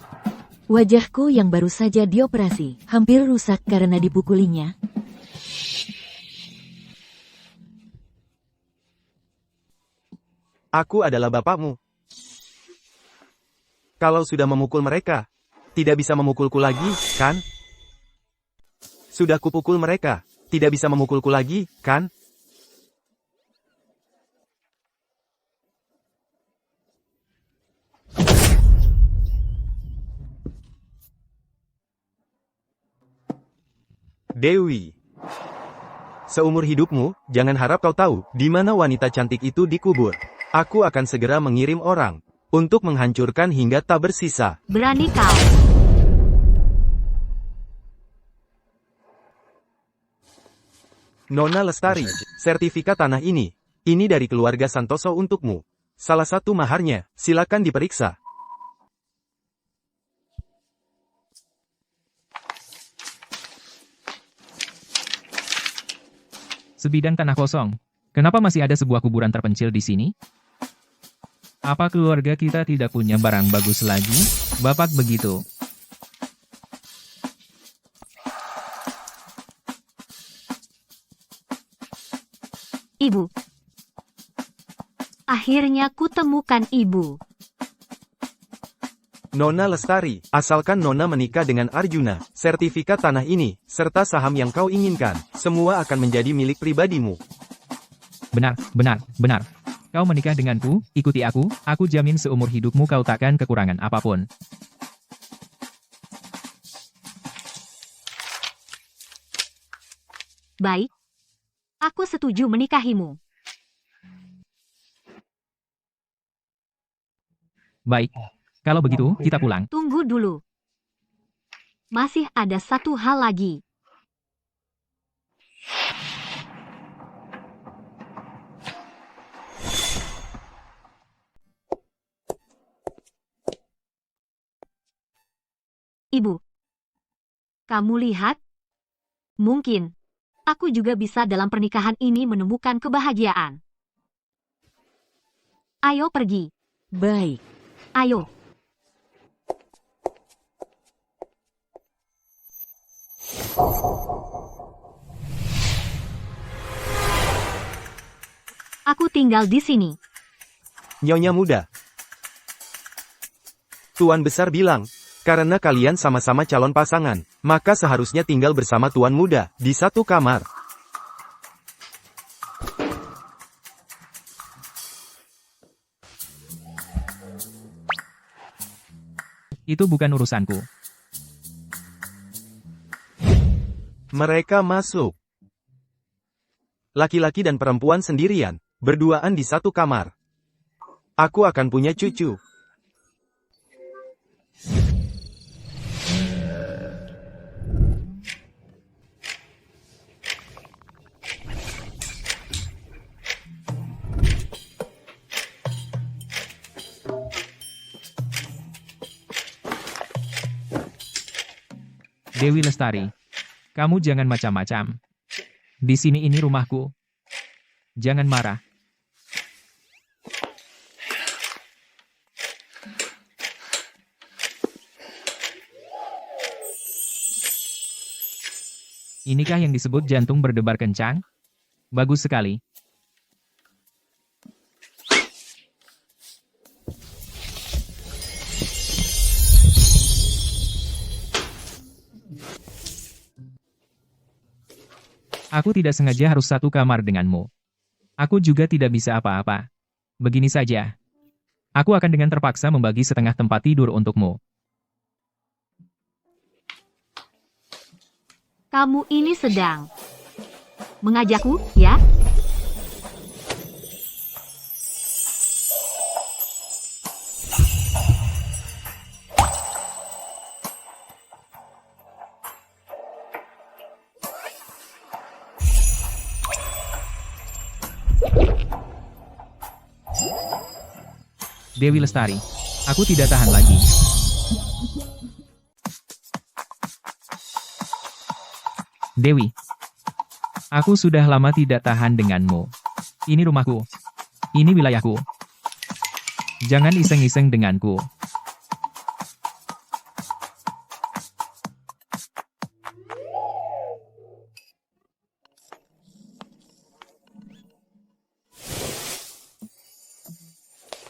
Wajahku yang baru saja dioperasi, hampir rusak karena dipukulinya. Aku adalah bapakmu. Kalau sudah memukul mereka, tidak bisa memukulku lagi, kan? Sudah kupukul mereka, tidak bisa memukulku lagi, kan? Dewi. Seumur hidupmu, jangan harap kau tahu di mana wanita cantik itu dikubur. Aku akan segera mengirim orang untuk menghancurkan hingga tak bersisa. Berani kau. Nona Lestari, sertifikat tanah ini dari keluarga Santoso untukmu. Salah satu maharnya, silakan diperiksa. Sebidang tanah kosong. Kenapa masih ada sebuah kuburan terpencil di sini? Apa keluarga kita tidak punya barang bagus lagi? Bapak begitu. Ibu. Akhirnya kutemukan ibu. Nona Lestari, asalkan Nona menikah dengan Arjuna, sertifikat tanah ini, serta saham yang kau inginkan, semua akan menjadi milik pribadimu. Benar, benar, benar. Kau menikah denganku, ikuti aku jamin seumur hidupmu kau takkan kekurangan apapun. Baik. Aku setuju menikahimu. Baik. Kalau begitu, kita pulang. Tunggu dulu. Masih ada satu hal lagi. Ibu. Kamu lihat? Mungkin. Aku juga bisa dalam pernikahan ini menemukan kebahagiaan. Ayo pergi. Baik. Ayo. Aku tinggal di sini. Nyonya muda. Tuan besar bilang, karena kalian sama-sama calon pasangan, maka seharusnya tinggal bersama tuan muda, di satu kamar. Itu bukan urusanku. Mereka masuk. Laki-laki dan perempuan sendirian, berduaan di satu kamar. Aku akan punya cucu. Dewi Lestari, kamu jangan macam-macam. Di sini ini rumahku. Jangan marah. Inikah yang disebut jantung berdebar kencang? Bagus sekali. Aku tidak sengaja harus satu kamar denganmu. Aku juga tidak bisa apa-apa. Begini saja. Aku akan dengan terpaksa membagi setengah tempat tidur untukmu. Kamu ini sedang mengajakku, ya? Dewi Lestari, aku tidak tahan lagi. Dewi, aku sudah lama tidak tahan denganmu. Ini rumahku. Ini wilayahku. Jangan iseng-iseng denganku.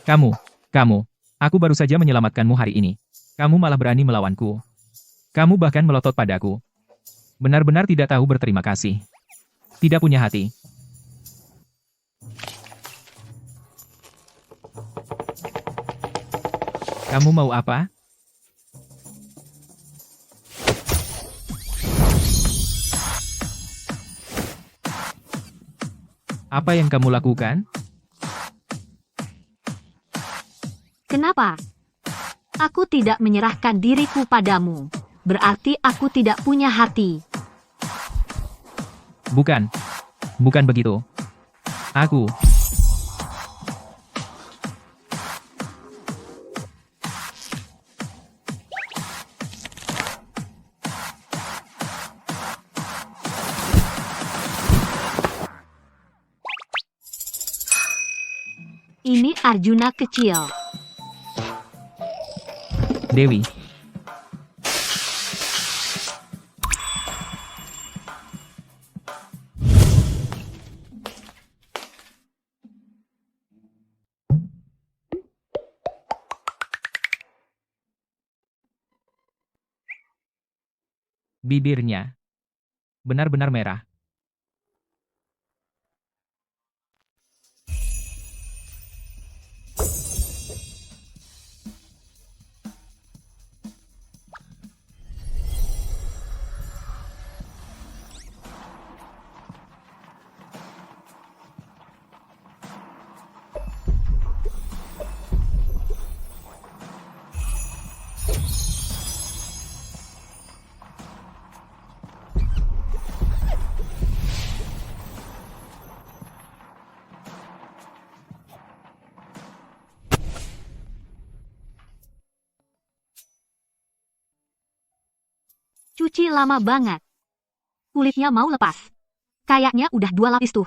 Kamu. Aku baru saja menyelamatkanmu hari ini. Kamu malah berani melawanku. Kamu bahkan melotot padaku. Benar-benar tidak tahu berterima kasih. Tidak punya hati. Kamu mau apa? Apa yang kamu lakukan? Kenapa? Aku tidak menyerahkan diriku padamu. Berarti aku tidak punya hati. Bukan begitu. Aku. Ini Arjuna kecil. Dewi. Bibirnya benar-benar merah. Cuci lama banget. Kulitnya mau lepas. Kayaknya udah 2 lapis tuh.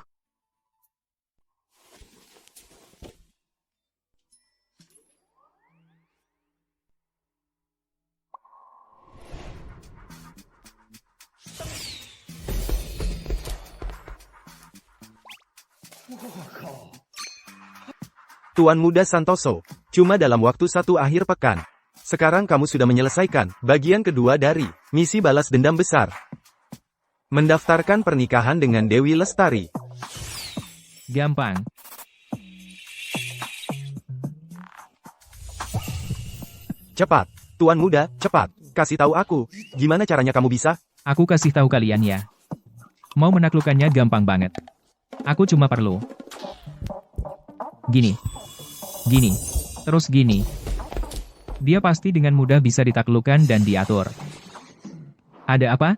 Tuan Muda Santoso, cuma dalam waktu 1 akhir pekan. Sekarang kamu sudah menyelesaikan bagian kedua dari misi balas dendam besar. Mendaftarkan pernikahan dengan Dewi Lestari. Gampang. Cepat, Tuan Muda, cepat. Kasih tahu aku, gimana caranya kamu bisa? Aku kasih tahu kalian ya. Mau menaklukkannya gampang banget. Aku cuma perlu gini, terus gini. Dia pasti dengan mudah bisa ditaklukkan dan diatur. Ada apa?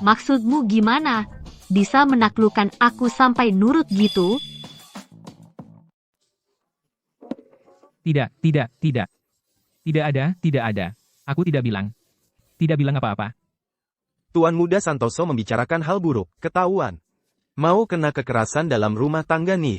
Maksudmu gimana? Bisa menaklukkan aku sampai nurut gitu? Tidak. Tidak ada. Aku tidak bilang apa-apa. Tuan Muda Santoso membicarakan hal buruk, ketahuan. Mau kena kekerasan dalam rumah tangga nih.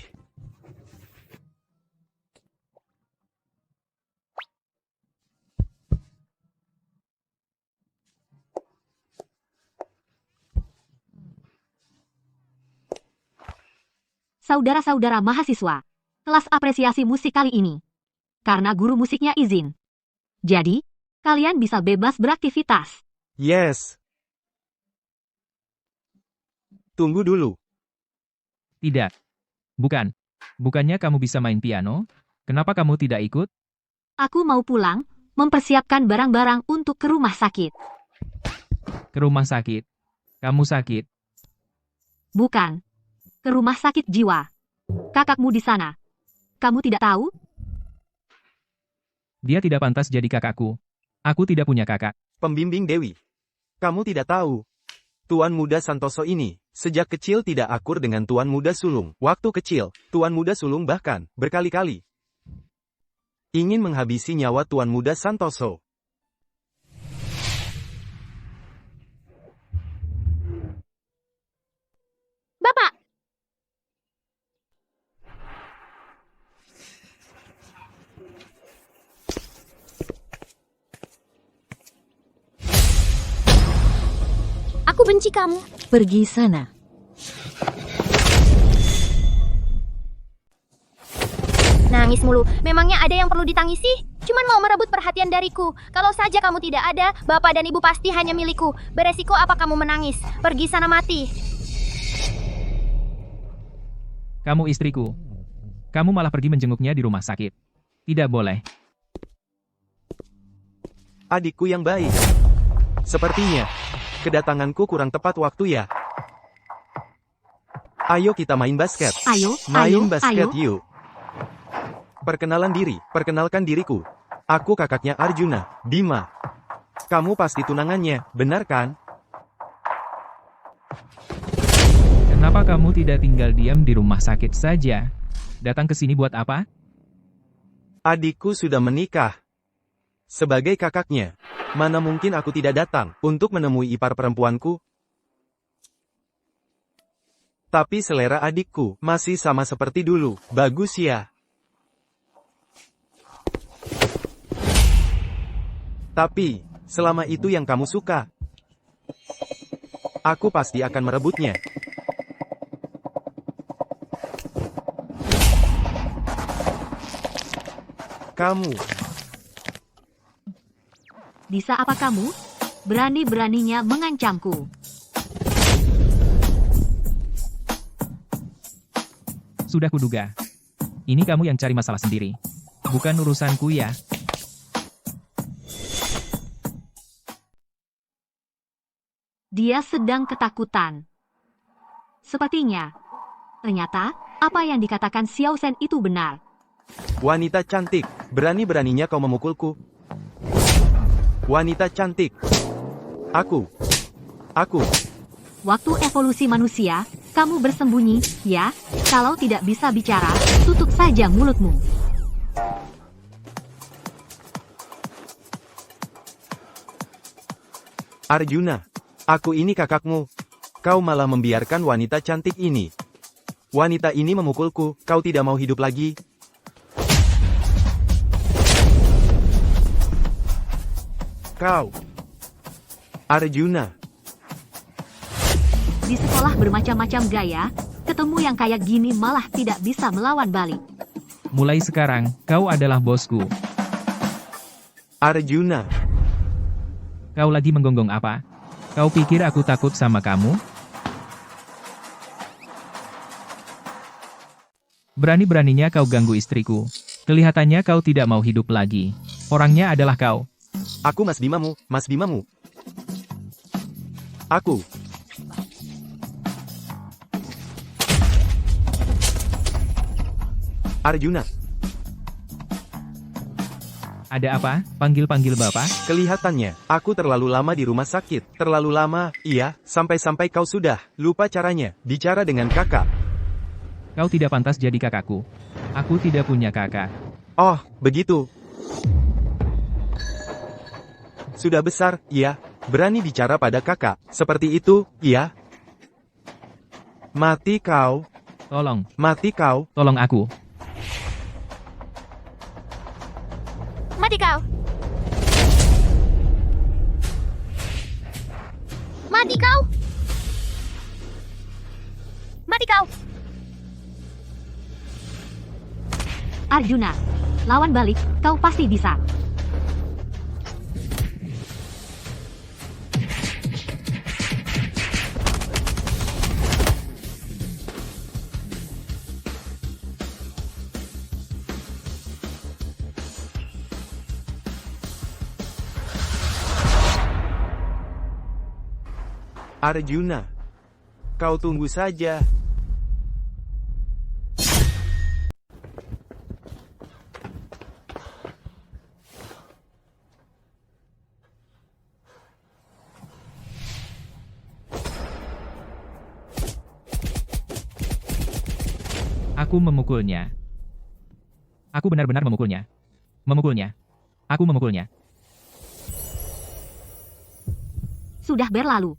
Saudara-saudara mahasiswa, kelas apresiasi musik kali ini. Karena guru musiknya izin. Jadi, kalian bisa bebas beraktivitas. Yes. Tunggu dulu. Tidak. Bukannya kamu bisa main piano? Kenapa kamu tidak ikut? Aku mau pulang, mempersiapkan barang-barang untuk ke rumah sakit. Ke rumah sakit? Kamu sakit? Bukan. Ke rumah sakit jiwa. Kakakmu di sana. Kamu tidak tahu? Dia tidak pantas jadi kakakku. Aku tidak punya kakak. Pembimbing Dewi. Kamu tidak tahu. Tuan Muda Santoso ini, sejak kecil tidak akur dengan Tuan Muda Sulung. Waktu kecil, Tuan Muda Sulung bahkan, berkali-kali ingin menghabisi nyawa Tuan Muda Santoso. Bapak! Aku benci kamu. Pergi sana. Nangis mulu. Memangnya ada yang perlu ditangisi? Cuman mau merebut perhatian dariku. Kalau saja kamu tidak ada, bapak dan ibu pasti hanya milikku. Beresiko apa kamu menangis? Pergi sana mati. Kamu istriku. Kamu malah pergi menjenguknya di rumah sakit. Tidak boleh. Adikku yang baik. Sepertinya, kedatanganku kurang tepat waktu ya. Ayo kita main basket. Ayo, Main ayo, basket ayo. yuk. Perkenalan diri, perkenalkan diriku. Aku kakaknya Arjuna, Bima. Kamu pasti tunangannya, benar kan? Kenapa kamu tidak tinggal diam di rumah sakit saja? Datang ke sini buat apa? Adikku sudah menikah. Sebagai kakaknya, mana mungkin aku tidak datang untuk menemui ipar perempuanku? Tapi selera adikku masih sama seperti dulu, bagus ya. Tapi, selama itu yang kamu suka, aku pasti akan merebutnya. Kamu, Bisa apa kamu? Berani-beraninya mengancamku. Sudah kuduga. Ini kamu yang cari masalah sendiri. Bukan urusanku ya. Dia sedang ketakutan. Sepertinya, ternyata, apa yang dikatakan Xiao Shen itu benar. wanita cantik, berani-beraninya kau memukulku. Wanita cantik. Aku. Waktu evolusi manusia, kamu bersembunyi, ya? Kalau tidak bisa bicara, tutup saja mulutmu. Arjuna, aku ini kakakmu. Kau malah membiarkan wanita cantik ini. Wanita ini memukulku, kau tidak mau hidup lagi. Kau. Arjuna. Di sekolah bermacam-macam gaya, ketemu yang kayak gini malah tidak bisa melawan balik. Mulai sekarang, kau adalah bosku. Arjuna. Kau lagi menggonggong apa? Kau pikir aku takut sama kamu? Berani-beraninya kau ganggu istriku. Kelihatannya kau tidak mau hidup lagi. Orangnya adalah kau. Aku Mas Bimamu, Mas Bimamu. Aku. Arjuna. Ada apa? Panggil-panggil bapak? Kelihatannya, aku terlalu lama di rumah sakit. Terlalu lama, iya, sampai-sampai kau sudah lupa caranya, bicara dengan kakak. Kau tidak pantas jadi kakakku. Aku tidak punya kakak. Oh, begitu. Sudah besar, iya, berani bicara pada kakak. Seperti itu, iya. Mati kau, Tolong, mati kau. tolong aku. Mati kau. Mati kau. Mati kau. Arjuna, lawan balik, kau pasti bisa. Arjuna, kau tunggu saja. Aku memukulnya. Aku benar-benar memukulnya. Memukulnya. Aku memukulnya. Sudah berlalu.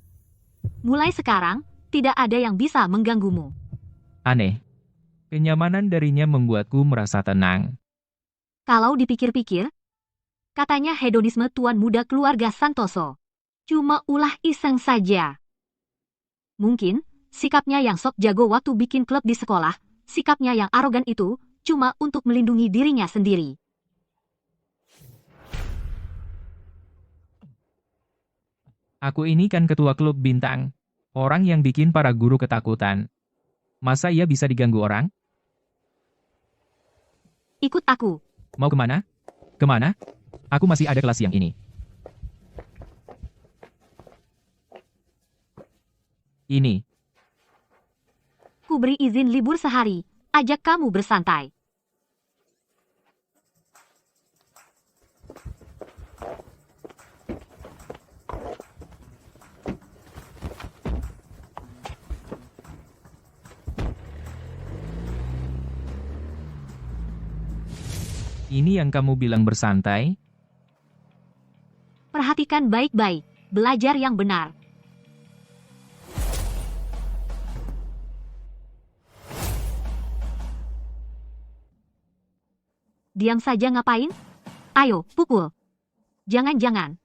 Mulai sekarang, tidak ada yang bisa mengganggumu. Aneh. Kenyamanan darinya membuatku merasa tenang. Kalau dipikir-pikir, katanya hedonisme tuan muda keluarga Santoso. Cuma ulah iseng saja. Mungkin, sikapnya yang sok jago waktu bikin klub di sekolah, sikapnya yang arogan itu, cuma untuk melindungi dirinya sendiri. Aku ini kan ketua klub bintang. Orang yang bikin para guru ketakutan. Masa ia bisa diganggu orang? Ikut aku. Mau kemana? Kemana? Aku masih ada kelas siang ini. Ini. Ku beri izin libur sehari, ajak kamu bersantai. Ini yang kamu bilang bersantai? Perhatikan baik-baik, belajar yang benar. Diam saja ngapain? Ayo, pukul. Jangan-jangan.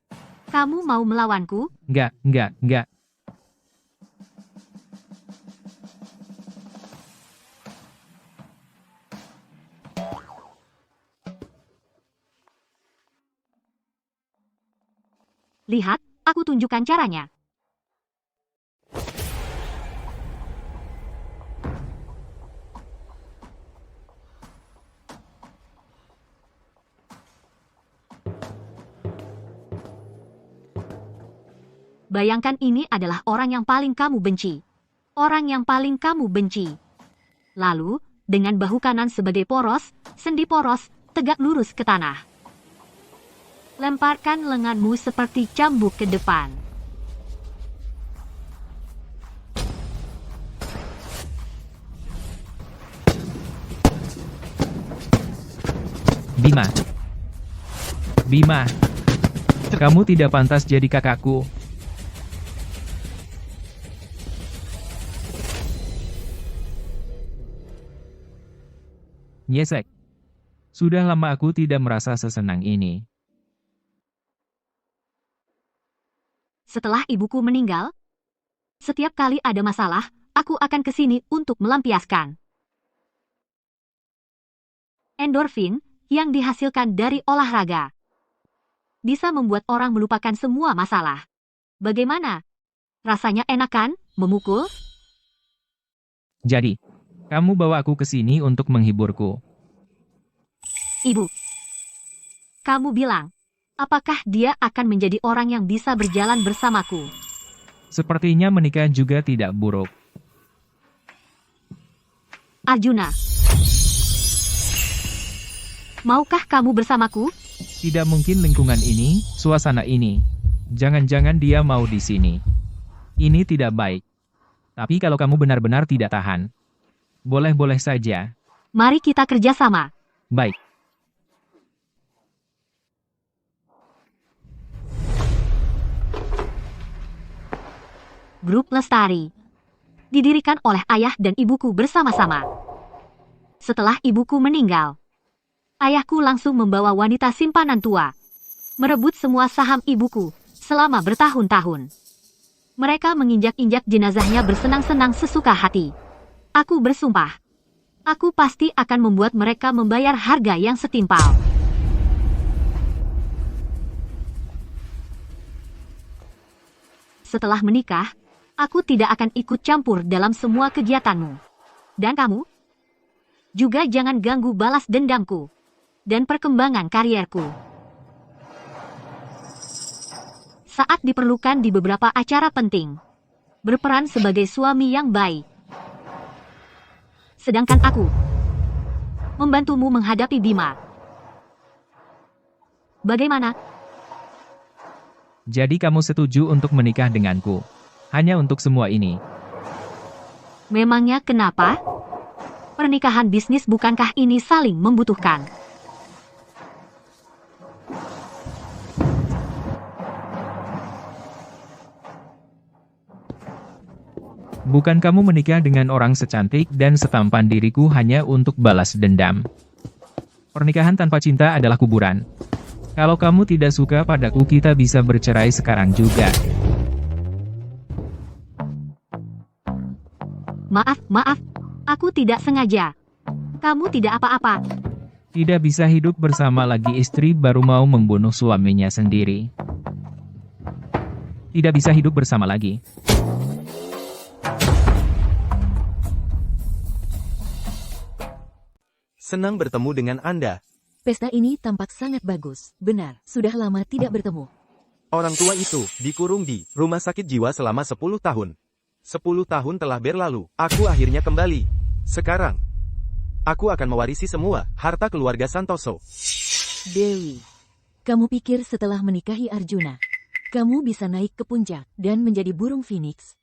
Kamu mau melawanku? Enggak. Lihat, aku tunjukkan caranya. Bayangkan ini adalah orang yang paling kamu benci. Orang yang paling kamu benci. Lalu, dengan bahu kanan sebagai poros, sendi poros, tegak lurus ke tanah. Lemparkan lenganmu seperti cambuk ke depan. Bima. Kamu tidak pantas jadi kakakku. Nyesek. Sudah lama aku tidak merasa sesenang ini. Setelah ibuku meninggal, setiap kali ada masalah, aku akan ke sini untuk melampiaskan. Endorfin, yang dihasilkan dari olahraga, bisa membuat orang melupakan semua masalah. Bagaimana? Rasanya enak kan, memukul? Jadi, kamu bawa aku ke sini untuk menghiburku. Ibu, kamu bilang, apakah dia akan menjadi orang yang bisa berjalan bersamaku? Sepertinya menikah juga tidak buruk. Arjuna, maukah kamu bersamaku? Tidak mungkin lingkungan ini, suasana ini. Jangan-jangan dia mau di sini. Ini tidak baik. Tapi kalau kamu benar-benar tidak tahan, boleh-boleh saja. Mari kita kerjasama. Baik. Grup Lestari didirikan oleh ayah dan ibuku bersama-sama. Setelah ibuku meninggal, ayahku langsung membawa wanita simpanan tua, merebut semua saham ibuku selama bertahun-tahun. Mereka menginjak-injak jenazahnya bersenang-senang sesuka hati. Aku bersumpah, aku pasti akan membuat mereka membayar harga yang setimpal. Setelah menikah, aku tidak akan ikut campur dalam semua kegiatanmu. Dan kamu? Juga jangan ganggu balas dendamku dan perkembangan karierku. Saat diperlukan di beberapa acara penting, berperan sebagai suami yang baik. Sedangkan aku membantumu menghadapi Bima. Bagaimana? Jadi kamu setuju untuk menikah denganku? Hanya untuk semua ini. Memangnya kenapa? Pernikahan bisnis bukankah ini saling membutuhkan? Bukan kamu menikah dengan orang secantik dan setampan diriku hanya untuk balas dendam. Pernikahan tanpa cinta adalah kuburan. Kalau kamu tidak suka padaku, kita bisa bercerai sekarang juga. Maaf. Aku tidak sengaja. Kamu tidak apa-apa. Tidak bisa hidup bersama lagi, istri baru mau membunuh suaminya sendiri. Tidak bisa hidup bersama lagi. Senang bertemu dengan Anda. Pesta ini tampak sangat bagus. Benar, sudah lama tidak bertemu. Orang tua itu dikurung di rumah sakit jiwa selama 10 tahun. 10 tahun telah berlalu, aku akhirnya kembali. Sekarang, aku akan mewarisi semua harta keluarga Santoso. Dewi, kamu pikir setelah menikahi Arjuna, kamu bisa naik ke puncak dan menjadi burung phoenix?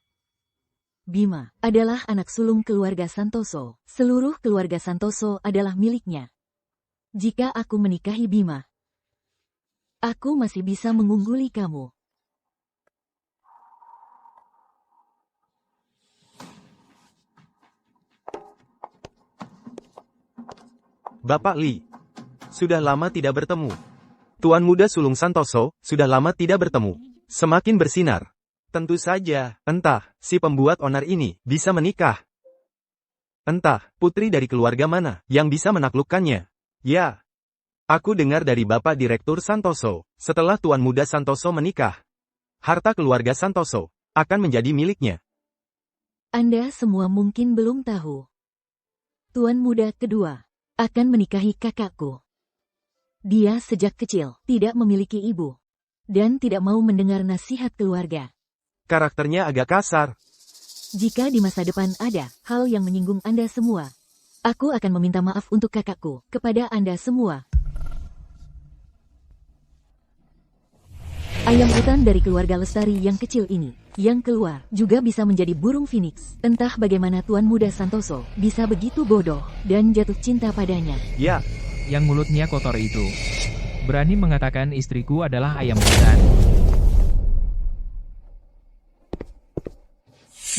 Bima adalah anak sulung keluarga Santoso. Seluruh keluarga Santoso adalah miliknya. Jika aku menikahi Bima, aku masih bisa mengungguli kamu. Bapak Lee, sudah lama tidak bertemu. Tuan muda sulung Santoso, sudah lama tidak bertemu. Semakin bersinar. Tentu saja, entah, si pembuat onar ini, bisa menikah. Entah, putri dari keluarga mana, yang bisa menaklukkannya. Ya. Aku dengar dari Bapak Direktur Santoso, setelah Tuan muda Santoso menikah, harta keluarga Santoso, akan menjadi miliknya. Anda semua mungkin belum tahu. Tuan muda kedua akan menikahi kakakku. Dia sejak kecil tidak memiliki ibu dan tidak mau mendengar nasihat keluarga. Karakternya agak kasar. Jika di masa depan ada hal yang menyinggung Anda semua, aku akan meminta maaf untuk kakakku kepada Anda semua. Ayam hutan dari keluarga Lestari yang kecil ini, yang keluar, juga bisa menjadi burung phoenix. Entah bagaimana Tuan muda Santoso bisa begitu bodoh dan jatuh cinta padanya. Ya, Yang mulutnya kotor itu berani mengatakan istriku adalah ayam hutan.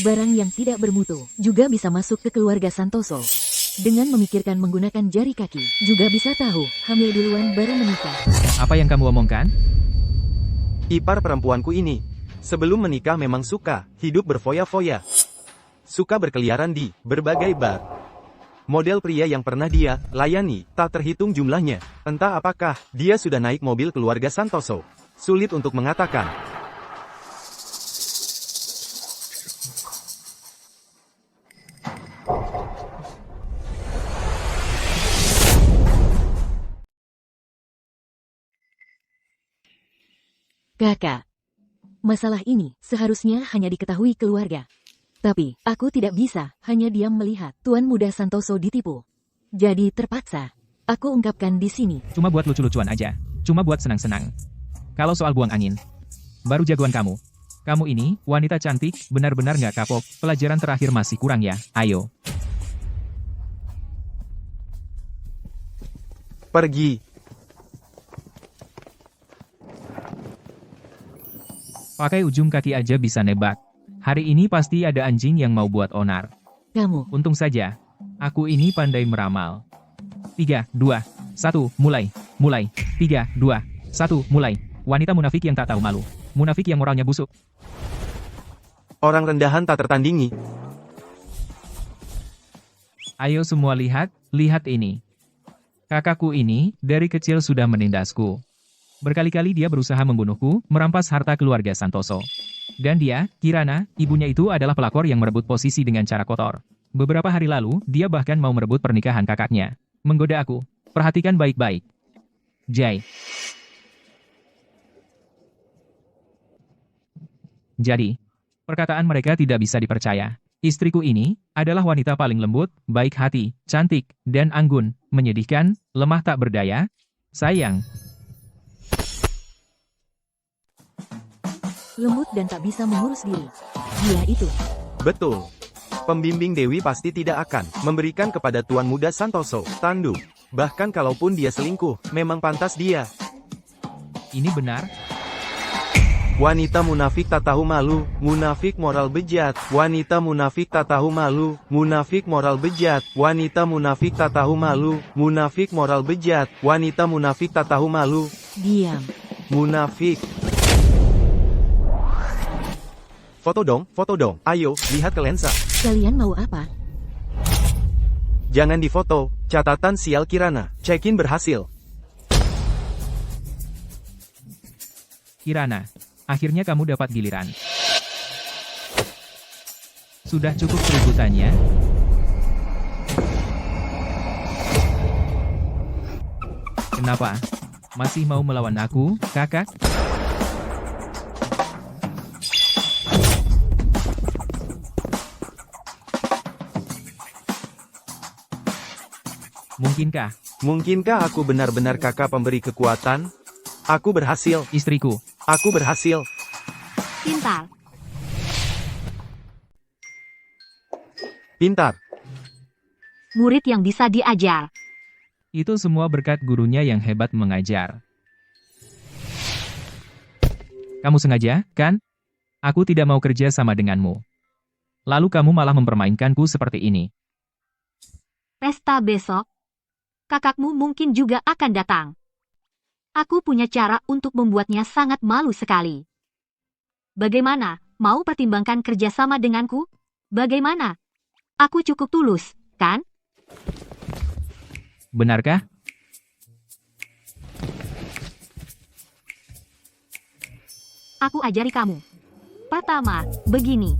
Barang yang tidak bermutu juga bisa masuk ke keluarga Santoso. Dengan memikirkan menggunakan jari kaki, juga bisa tahu hamil duluan baru menikah. Apa yang kamu omongkan? ipar perempuanku ini, sebelum menikah memang suka hidup berfoya-foya. Suka berkeliaran di berbagai bar. Model pria yang pernah dia layani tak terhitung jumlahnya. Entah apakah dia sudah naik mobil keluarga Santoso. Sulit untuk mengatakan. Kakak, masalah ini seharusnya hanya diketahui keluarga. Tapi, aku tidak bisa hanya diam melihat Tuan Muda Santoso ditipu. Jadi terpaksa, aku ungkapkan di sini. Cuma buat lucu-lucuan aja. Cuma buat senang-senang. Kalau soal buang angin, baru jagoan kamu. Kamu ini, wanita cantik, benar-benar nggak kapok. Pelajaran terakhir masih kurang ya, ayo. Pergi. Pakai ujung kaki aja bisa nebak. Hari ini pasti ada anjing yang mau buat onar. Kamu, Untung saja, aku ini pandai meramal. 3, 2, 1, mulai. 3, 2, 1, mulai. Wanita munafik yang tak tahu malu. Munafik yang moralnya busuk. Orang rendahan tak tertandingi. Ayo semua lihat ini. Kakakku ini, dari kecil sudah menindasku. Berkali-kali dia berusaha membunuhku, merampas harta keluarga Santoso. Dan dia, Kirana, ibunya itu adalah pelakor yang merebut posisi dengan cara kotor. Beberapa hari lalu, dia bahkan mau merebut pernikahan kakaknya. Menggoda aku. Perhatikan baik-baik. Jai. Jadi, perkataan mereka tidak bisa dipercaya. Istriku ini adalah wanita paling lembut, baik hati, cantik, dan anggun, menyedihkan, lemah tak berdaya. Sayang. lembut dan tak bisa mengurus diri. Dia itu. Betul. Pembimbing Dewi pasti tidak akan memberikan kepada Tuan Muda Santoso tanduk. Bahkan kalaupun dia selingkuh, memang pantas dia. Ini benar? Wanita munafik tak tahu malu, munafik moral bejat. Wanita munafik tak tahu malu, munafik moral bejat. Wanita munafik tak tahu malu, munafik moral bejat. Wanita munafik tak tahu malu. Diam. Munafik. Foto dong. Ayo, lihat ke lensa. Kalian mau apa? Jangan difoto. Catatan sial Kirana. Check-in berhasil. Kirana, akhirnya kamu dapat giliran. Sudah cukup keributannya. Kenapa? Masih mau melawan aku, kakak? Mungkinkah aku benar-benar kakak pemberi kekuatan? Aku berhasil. Istriku, Aku berhasil. Pintar. Murid yang bisa diajar. itu semua berkat gurunya yang hebat mengajar. Kamu sengaja, kan? Aku tidak mau kerja sama denganmu. Lalu kamu malah mempermainkanku seperti ini. Pesta besok. Kakakmu mungkin juga akan datang. Aku punya cara untuk membuatnya sangat malu sekali. Bagaimana? Mau pertimbangkan kerjasama denganku? Bagaimana? Aku cukup tulus, kan? Benarkah? Aku ajari kamu. Pertama, begini.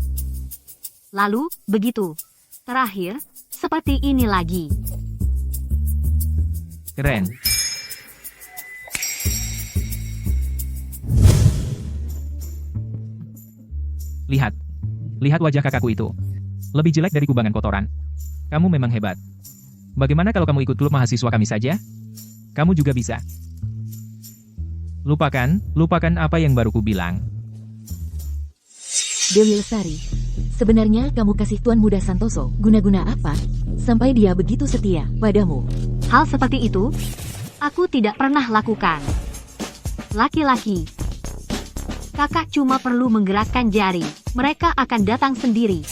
Lalu, begitu. Terakhir, seperti ini lagi. Keren. Lihat. Lihat wajah kakakku itu. Lebih jelek dari kubangan kotoran. Kamu memang hebat. Bagaimana kalau kamu ikut klub mahasiswa kami saja? Kamu juga bisa. Lupakan apa yang baru ku bilang. Dewi Lestari, sebenarnya kamu kasih Tuan Muda Santoso guna-guna apa? Sampai dia begitu setia padamu. Hal seperti itu, aku tidak pernah lakukan. Laki-laki. Kakak cuma perlu menggerakkan jari. Mereka akan datang sendiri.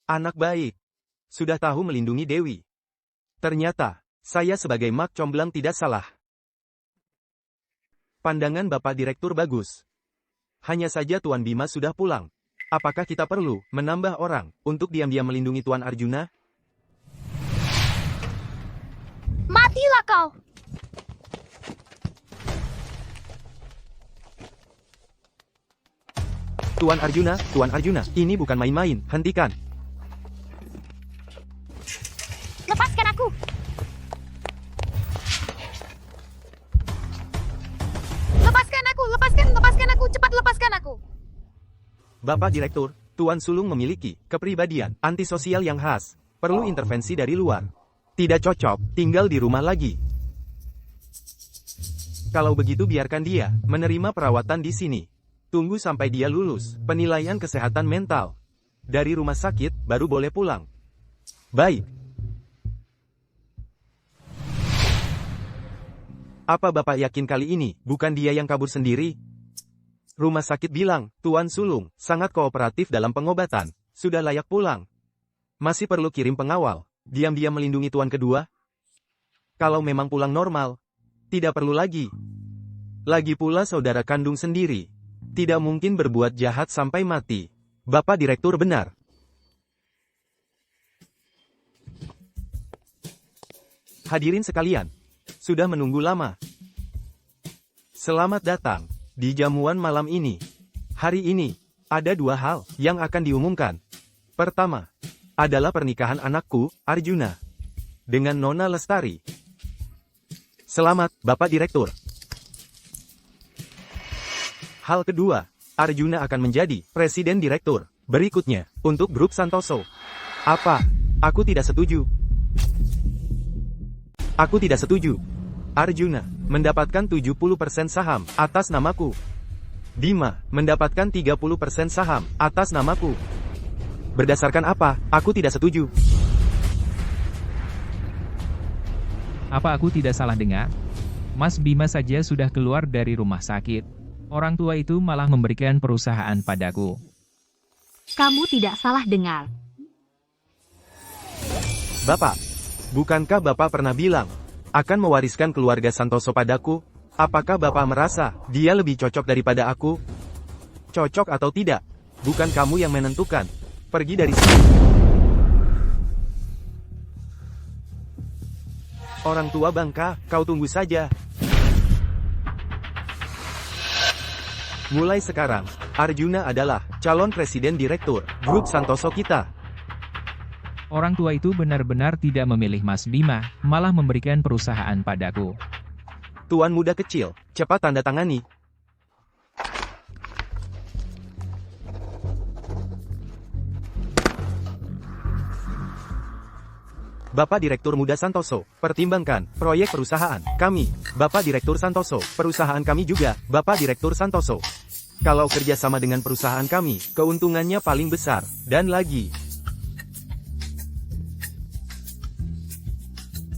Anak baik. Sudah tahu melindungi Dewi. Ternyata, saya sebagai mak comblang tidak salah. Pandangan Bapak Direktur bagus. Hanya saja Tuan Bima sudah pulang. Apakah kita perlu menambah orang untuk diam-diam melindungi Tuan Arjuna? Matilah kau! Tuan Arjuna, ini bukan main-main, hentikan. Lepaskan aku! Lepaskan aku! Cepat lepaskan aku! Bapak Direktur, Tuan Sulung memiliki kepribadian antisosial yang khas. Perlu intervensi dari luar. Tidak cocok, tinggal di rumah lagi. Kalau begitu biarkan dia menerima perawatan di sini. Tunggu sampai dia lulus penilaian kesehatan mental. Dari rumah sakit, baru boleh pulang. Baik. Apa Bapak yakin kali ini bukan dia yang kabur sendiri? Rumah sakit bilang, Tuan Sulung sangat kooperatif dalam pengobatan. Sudah layak pulang. Masih perlu kirim pengawal. Diam-diam melindungi Tuan kedua? Kalau memang pulang normal, tidak perlu lagi. Lagi pula saudara kandung sendiri. Tidak mungkin berbuat jahat sampai mati. Bapak Direktur benar. Hadirin sekalian, sudah menunggu lama. Selamat datang di jamuan malam ini. Hari ini, ada dua hal yang akan diumumkan. Pertama, adalah pernikahan anakku, Arjuna, dengan Nona Lestari. Selamat, Bapak Direktur. Hal kedua, Arjuna akan menjadi Presiden Direktur berikutnya untuk grup Santoso. Apa? Aku tidak setuju. Aku tidak setuju. Arjuna mendapatkan 70% saham atas namaku. Bima mendapatkan 30% saham atas namaku. Berdasarkan apa? Aku tidak setuju. Apa aku tidak salah dengar? Mas Bima saja sudah keluar dari rumah sakit. Orang tua itu malah memberikan perusahaan padaku. Kamu tidak salah dengar. Bapak, bukankah Bapak pernah bilang, akan mewariskan keluarga Santoso padaku. Apakah Bapak merasa dia lebih cocok daripada aku? Cocok atau tidak? Bukan kamu yang menentukan. Pergi dari sini. Orang tua bangka, kau tunggu saja. Mulai sekarang, Arjuna adalah calon presiden direktur grup Santoso kita. Orang tua itu benar-benar tidak memilih Mas Bima, malah memberikan perusahaan padaku. Tuan muda kecil, cepat tanda tangani. Bapak Direktur Muda Santoso, pertimbangkan proyek perusahaan kami. Bapak Direktur Santoso, perusahaan kami juga, Bapak Direktur Santoso. Kalau kerjasama dengan perusahaan kami, keuntungannya paling besar, dan lagi.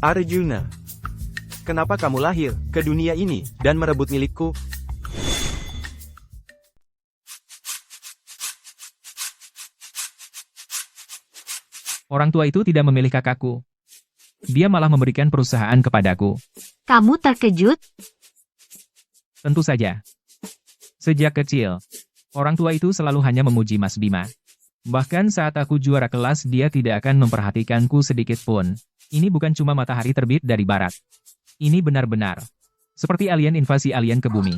Arjuna, kenapa kamu lahir ke dunia ini, dan merebut milikku? Orang tua itu tidak memilih kakakku. Dia malah memberikan perusahaan kepadaku. Kamu terkejut? Tentu saja. Sejak kecil, orang tua itu selalu hanya memuji Mas Bima. Bahkan saat aku juara kelas dia tidak akan memperhatikanku sedikit pun. Ini bukan cuma matahari terbit dari barat. Ini benar-benar seperti alien invasi alien ke bumi.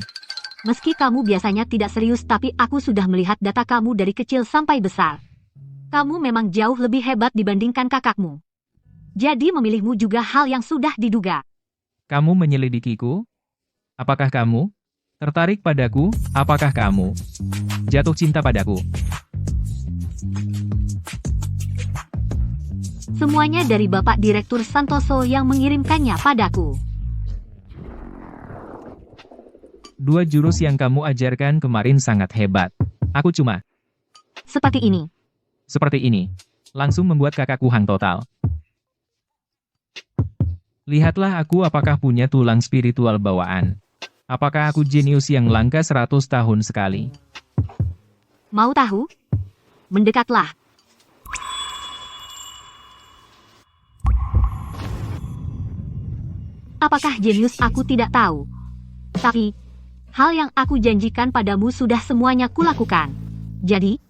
Meski kamu biasanya tidak serius, tapi aku sudah melihat data kamu dari kecil sampai besar. Kamu memang jauh lebih hebat dibandingkan kakakmu. Jadi memilihmu juga hal yang sudah diduga. Kamu menyelidikiku? Apakah kamu tertarik padaku? Apakah kamu jatuh cinta padaku? Semuanya dari Bapak Direktur Santoso yang mengirimkannya padaku. 2 jurus yang kamu ajarkan kemarin sangat hebat. Aku cuma Seperti ini. seperti ini. Langsung membuat kakakku hang total. Lihatlah aku apakah punya tulang spiritual bawaan. Apakah aku jenius yang langka 100 tahun sekali? Mau tahu? Mendekatlah. Apakah jenius aku tidak tahu. Tapi, hal yang aku janjikan padamu sudah semuanya kulakukan. Jadi,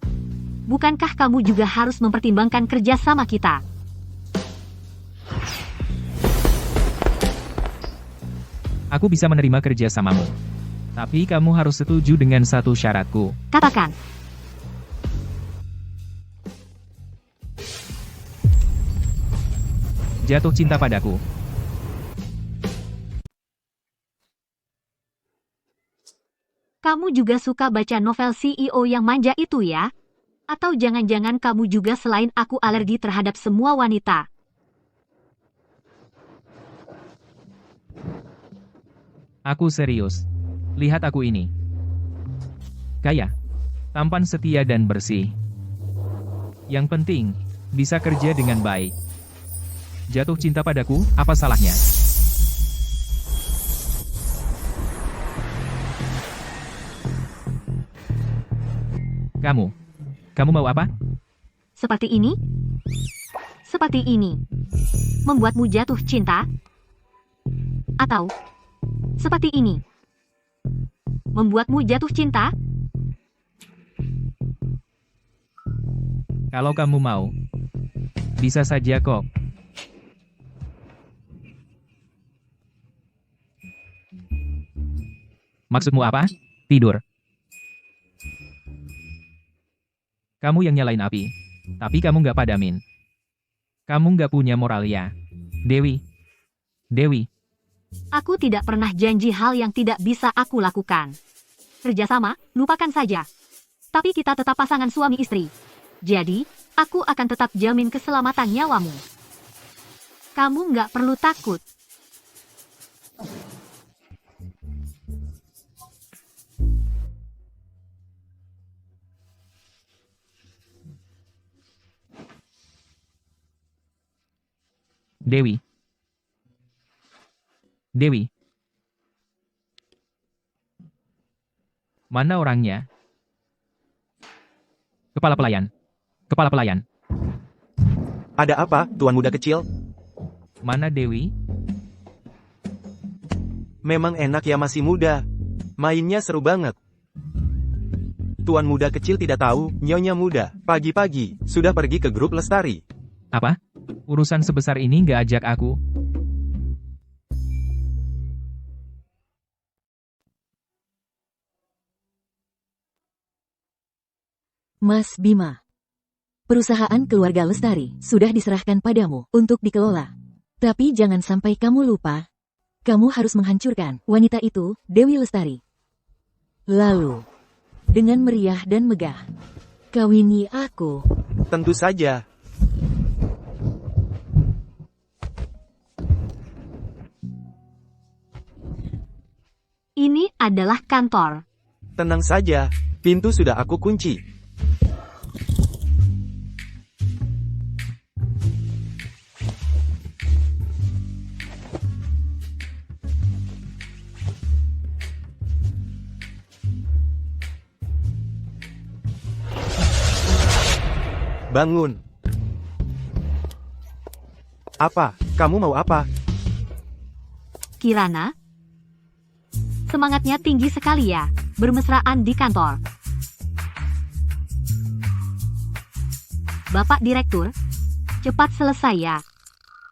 bukankah kamu juga harus mempertimbangkan kerja sama kita? Aku bisa menerima kerja samamu. Tapi kamu harus setuju dengan satu syaratku. Katakan. Jatuh cinta padaku. Kamu juga suka baca novel CEO yang manja itu ya? Atau jangan-jangan kamu juga selain aku alergi terhadap semua wanita? Aku serius. Lihat aku ini. Kaya, tampan, setia dan bersih. Yang penting, bisa kerja dengan baik. Jatuh cinta padaku, apa salahnya? Kamu mau apa? Seperti ini? Seperti ini. Membuatmu jatuh cinta? Atau seperti ini? Membuatmu jatuh cinta? Kalau kamu mau, bisa saja kok. Maksudmu apa? Tidur. Kamu yang nyalain api. Tapi kamu nggak padamin. Kamu nggak punya moral ya. Dewi. Aku tidak pernah janji hal yang tidak bisa aku lakukan. Kerjasama, lupakan saja. Tapi kita tetap pasangan suami istri. Jadi, aku akan tetap jamin keselamatan nyawamu. Kamu nggak perlu takut. Dewi. Mana orangnya? Kepala pelayan. Ada apa, Tuan muda kecil? Mana Dewi? Memang enak ya masih muda. Mainnya seru banget. Tuan muda kecil tidak tahu, Nyonya muda, pagi-pagi, sudah pergi ke grup lestari. Apa? Urusan sebesar ini nggak ajak aku? Mas Bima. Perusahaan keluarga Lestari sudah diserahkan padamu untuk dikelola. Tapi jangan sampai kamu lupa. Kamu harus menghancurkan wanita itu, Dewi Lestari. Lalu, dengan meriah dan megah, kawini aku. Tentu saja. Ini adalah kantor. Tenang saja, pintu sudah aku kunci. Bangun. Apa? Kamu mau apa? Kirana? Semangatnya tinggi sekali ya, bermesraan di kantor. Bapak Direktur, cepat selesai ya.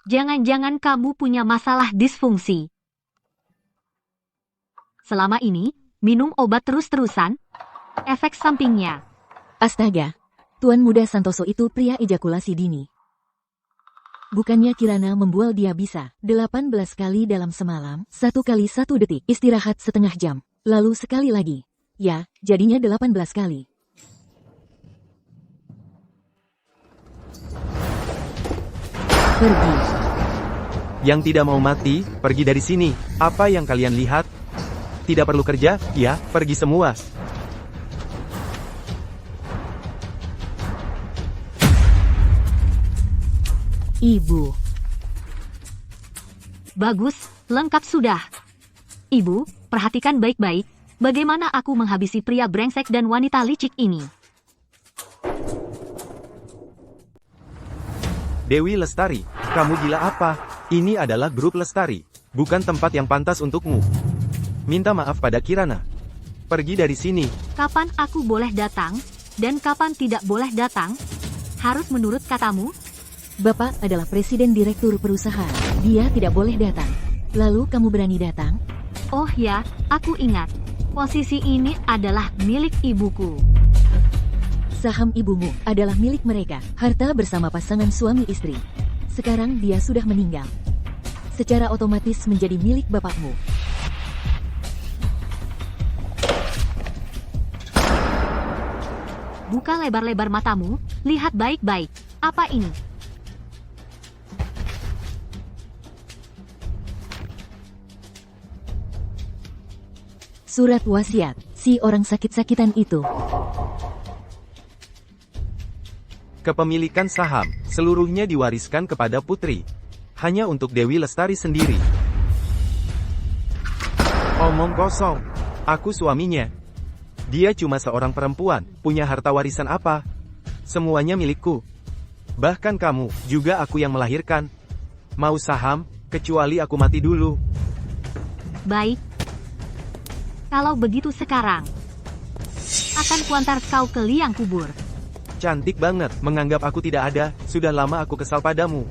Jangan-jangan kamu punya masalah disfungsi. Selama ini, minum obat terus-terusan, efek sampingnya. Astaga, Tuan Muda Santoso itu pria ejakulasi dini. Bukannya Kirana membual dia bisa 18 kali dalam semalam, 1 kali 1 detik, istirahat setengah jam, lalu sekali lagi. Ya, jadinya 18 kali. Pergi. Yang tidak mau mati, pergi dari sini. Apa yang kalian lihat? Tidak perlu kerja, ya, pergi semua. Ibu. Bagus, lengkap sudah. Ibu, perhatikan baik-baik, bagaimana aku menghabisi pria brengsek dan wanita licik ini. Dewi Lestari, kamu gila apa? Ini adalah grup Lestari, bukan tempat yang pantas untukmu. Minta maaf pada Kirana. Pergi dari sini. Kapan aku boleh datang, dan kapan tidak boleh datang? Harus menurut katamu? Bapak adalah presiden direktur perusahaan. Dia tidak boleh datang. Lalu kamu berani datang? Oh ya, aku ingat. Posisi ini adalah milik ibuku. Saham ibumu adalah milik mereka, harta bersama pasangan suami istri. Sekarang dia sudah meninggal. Secara otomatis menjadi milik bapakmu. Buka lebar-lebar matamu, lihat baik-baik. Apa ini? Surat wasiat, si orang sakit-sakitan itu. Kepemilikan saham, seluruhnya diwariskan kepada putri. Hanya untuk Dewi Lestari sendiri. Omong kosong. Aku suaminya. Dia cuma seorang perempuan, punya harta warisan apa? Semuanya milikku. Bahkan kamu, juga aku yang melahirkan. Mau saham, kecuali aku mati dulu. Baik. Kalau begitu sekarang, akan kuantar kau ke liang kubur. Cantik banget, menganggap aku tidak ada, sudah lama aku kesal padamu.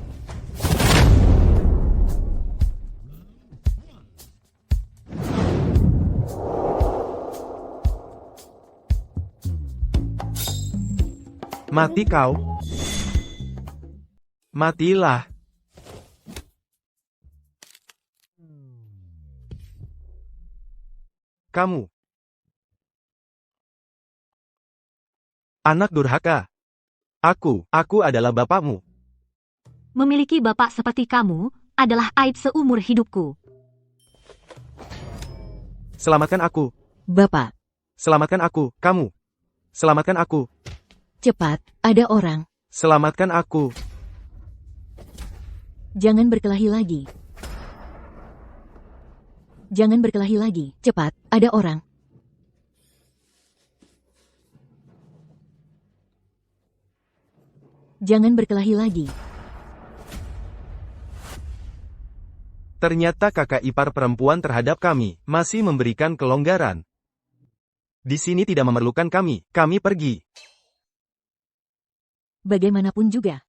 Mati kau. Matilah. Kamu. Anak durhaka. Aku adalah bapakmu. Memiliki bapak seperti kamu adalah aib seumur hidupku. Selamatkan aku. Bapak, Selamatkan aku, kamu. Selamatkan aku. cepat, ada orang. Selamatkan aku. Jangan berkelahi lagi. Jangan berkelahi lagi, cepat, ada orang. Jangan berkelahi lagi. Ternyata kakak ipar perempuan terhadap kami masih memberikan kelonggaran. Di sini tidak memerlukan kami pergi. Bagaimanapun juga.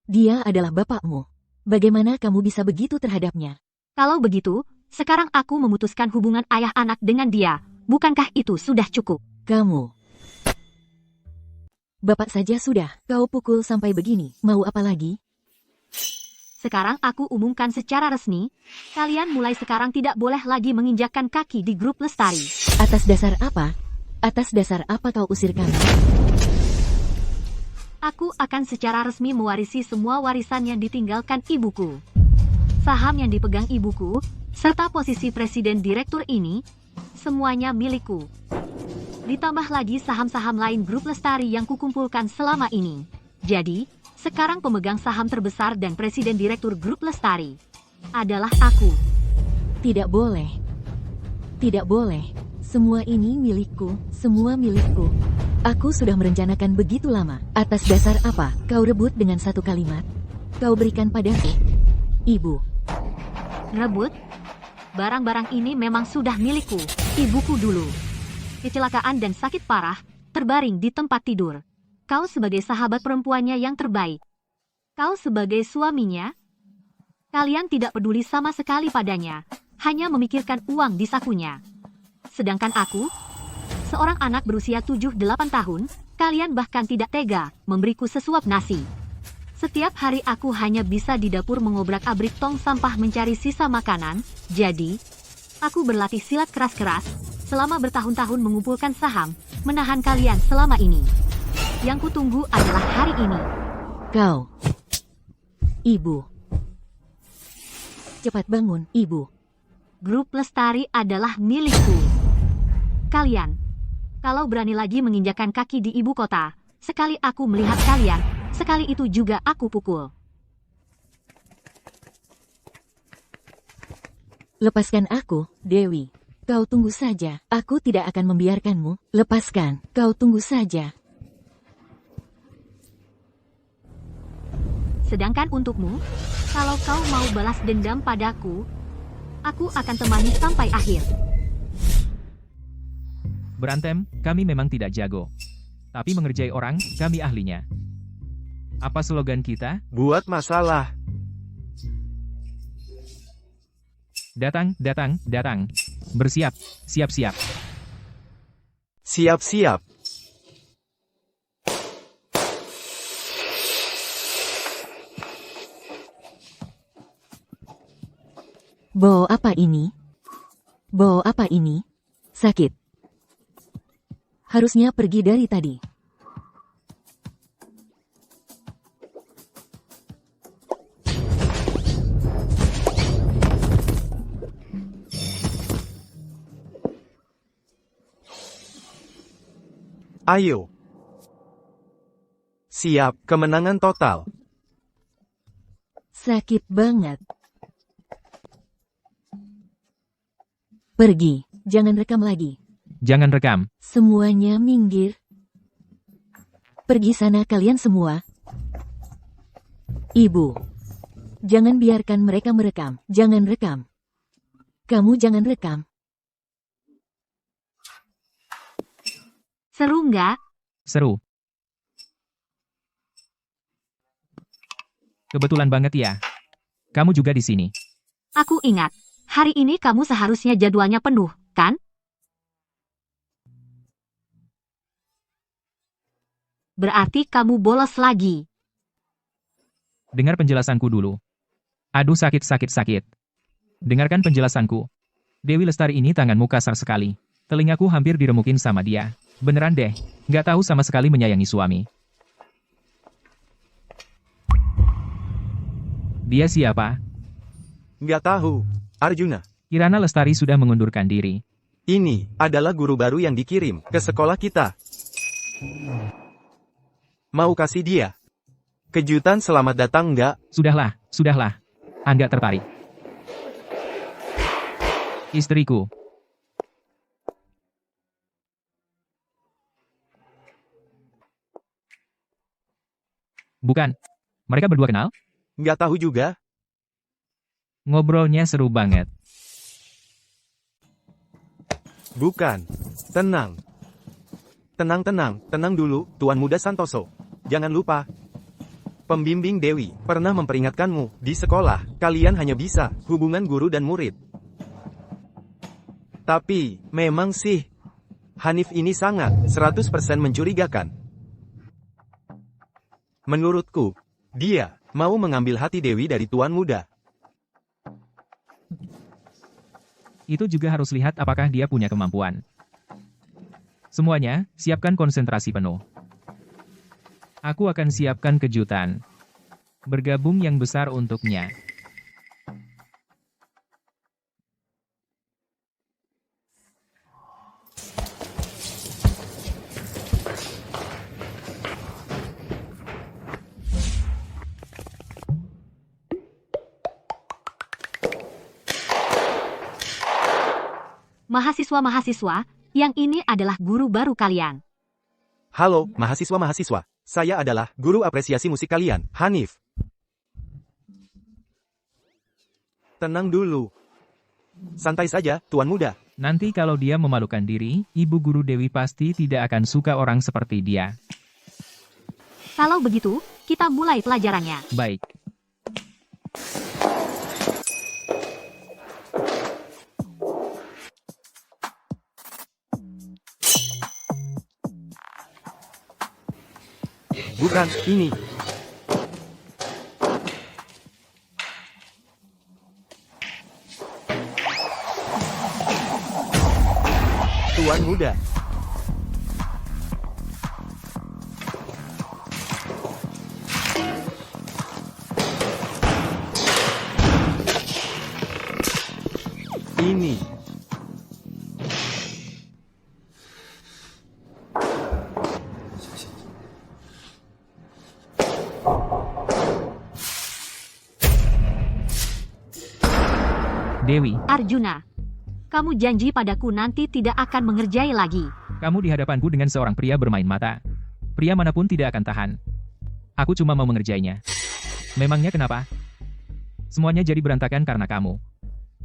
Dia adalah bapakmu. Bagaimana kamu bisa begitu terhadapnya? Kalau begitu, sekarang aku memutuskan hubungan ayah anak dengan dia. Bukankah itu sudah cukup? Kamu. Bapak saja sudah, kau pukul sampai begini, mau apa lagi? Sekarang aku umumkan secara resmi, kalian mulai sekarang tidak boleh lagi menginjakkan kaki di grup Lestari. Atas dasar apa? Atas dasar apa kau usir kami? Aku akan secara resmi mewarisi semua warisan yang ditinggalkan ibuku. Saham yang dipegang ibuku, serta posisi presiden direktur ini, semuanya milikku. Ditambah lagi saham-saham lain grup Lestari yang kukumpulkan selama ini. Jadi, sekarang pemegang saham terbesar dan presiden direktur grup Lestari adalah aku. Tidak boleh. Tidak boleh. Semua ini milikku, semua milikku. Aku sudah merencanakan begitu lama. Atas dasar apa kau rebut dengan satu kalimat? Kau berikan padaku, Ibu. Rebut? Barang-barang ini memang sudah milikku, ibuku dulu. Kecelakaan dan sakit parah, terbaring di tempat tidur. Kau sebagai sahabat perempuannya yang terbaik. Kau sebagai suaminya. Kalian tidak peduli sama sekali padanya, hanya memikirkan uang di sakunya. Sedangkan aku, seorang anak berusia 7-8 tahun, kalian bahkan tidak tega memberiku sesuap nasi. Setiap hari aku hanya bisa di dapur mengobrak-abrik tong sampah mencari sisa makanan, jadi aku berlatih silat keras-keras selama bertahun-tahun mengumpulkan saham, menahan kalian selama ini. Yang kutunggu adalah hari ini. Kau. Ibu. Cepat bangun, Ibu. Grup Lestari adalah milikku. Kalian, kalau berani lagi menginjakan kaki di ibu kota, sekali aku melihat kalian, sekali itu juga aku pukul. Lepaskan aku, Dewi. Kau tunggu saja. Aku tidak akan membiarkanmu. Lepaskan. Kau tunggu saja. Sedangkan untukmu, kalau kau mau balas dendam padaku, aku akan temani sampai akhir. Berantem, kami memang tidak jago. Tapi mengerjai orang, kami ahlinya. Apa slogan kita? Buat masalah. Datang, datang, datang. Bersiap, siap-siap. Siap-siap. Bo apa ini? Bo apa ini? Sakit. Harusnya pergi dari tadi. Ayo. Siap, kemenangan total. Sakit banget. Pergi, jangan rekam lagi. Jangan rekam. Semuanya minggir. Pergi sana kalian semua. Ibu. Jangan biarkan mereka merekam. Jangan rekam. Kamu jangan rekam. Seru nggak? Seru. Kebetulan banget ya. Kamu juga di sini. Aku ingat, hari ini kamu seharusnya jadwalnya penuh, kan? Berarti kamu bolos lagi. Dengar penjelasanku dulu. Aduh sakit sakit sakit. Dengarkan penjelasanku. Dewi Lestari ini tanganmu kasar sekali. Telingaku hampir diremukin sama dia. Beneran deh, nggak tahu sama sekali menyayangi suami. Dia siapa? Nggak tahu. Arjuna. Kirana Lestari sudah mengundurkan diri. Ini adalah guru baru yang dikirim ke sekolah kita. Mau kasih dia kejutan selamat datang nggak? Sudahlah, sudahlah. Anda tertarik. Istriku. Bukan. Mereka berdua kenal? Nggak tahu juga. Ngobrolnya seru banget. Bukan. Tenang. Tenang dulu, Tuan Muda Santoso. Jangan lupa. Pembimbing Dewi pernah memperingatkanmu, di sekolah, kalian hanya bisa hubungan guru dan murid. Tapi, memang sih, Hanif ini sangat 100% mencurigakan. Menurutku, dia mau mengambil hati Dewi dari Tuan Muda. Itu juga harus lihat apakah dia punya kemampuan. Semuanya, siapkan konsentrasi penuh. Aku akan siapkan kejutan. Bergabung yang besar untuknya. Mahasiswa-mahasiswa, yang ini adalah guru baru kalian. Halo, mahasiswa-mahasiswa. Saya adalah guru apresiasi musik kalian, Hanif. Tenang dulu. Santai saja, Tuan Muda. Nanti kalau dia memalukan diri, Ibu Guru Dewi pasti tidak akan suka orang seperti dia. Kalau begitu, kita mulai pelajarannya. Baik. Bukan, ini. Tuan Muda. Ini. Dewi, Arjuna, kamu janji padaku nanti tidak akan mengerjai lagi. kamu di hadapanku dengan seorang pria bermain mata. Pria manapun tidak akan tahan. Aku cuma mau mengerjainya. Memangnya kenapa? Semuanya jadi berantakan karena kamu.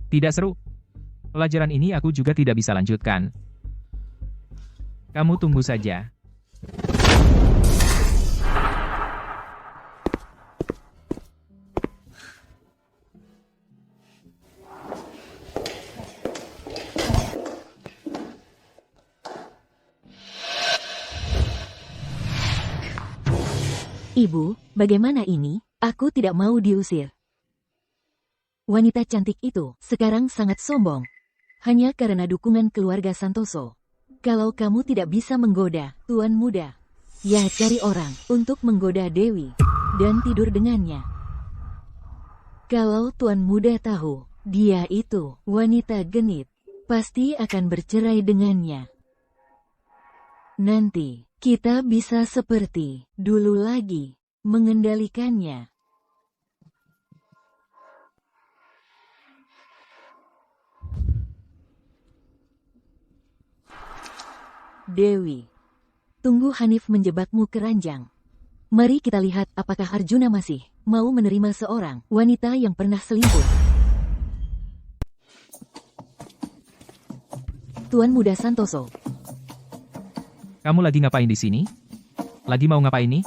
Tidak seru. Pelajaran ini aku juga tidak bisa lanjutkan. Kamu tunggu saja. Ibu, bagaimana ini? Aku tidak mau diusir. Wanita cantik itu sekarang sangat sombong. Hanya karena dukungan keluarga Santoso. Kalau kamu tidak bisa menggoda Tuan Muda, ya cari orang untuk menggoda Dewi dan tidur dengannya. Kalau Tuan Muda tahu dia itu wanita genit, pasti akan bercerai dengannya. Nanti kita bisa seperti dulu lagi mengendalikannya. Dewi, tunggu Hanif menjebakmu ke ranjang. Mari kita lihat apakah Arjuna masih mau menerima seorang wanita yang pernah selingkuh. Tuan Muda Santoso. Kamu lagi ngapain di sini? Lagi mau ngapain nih?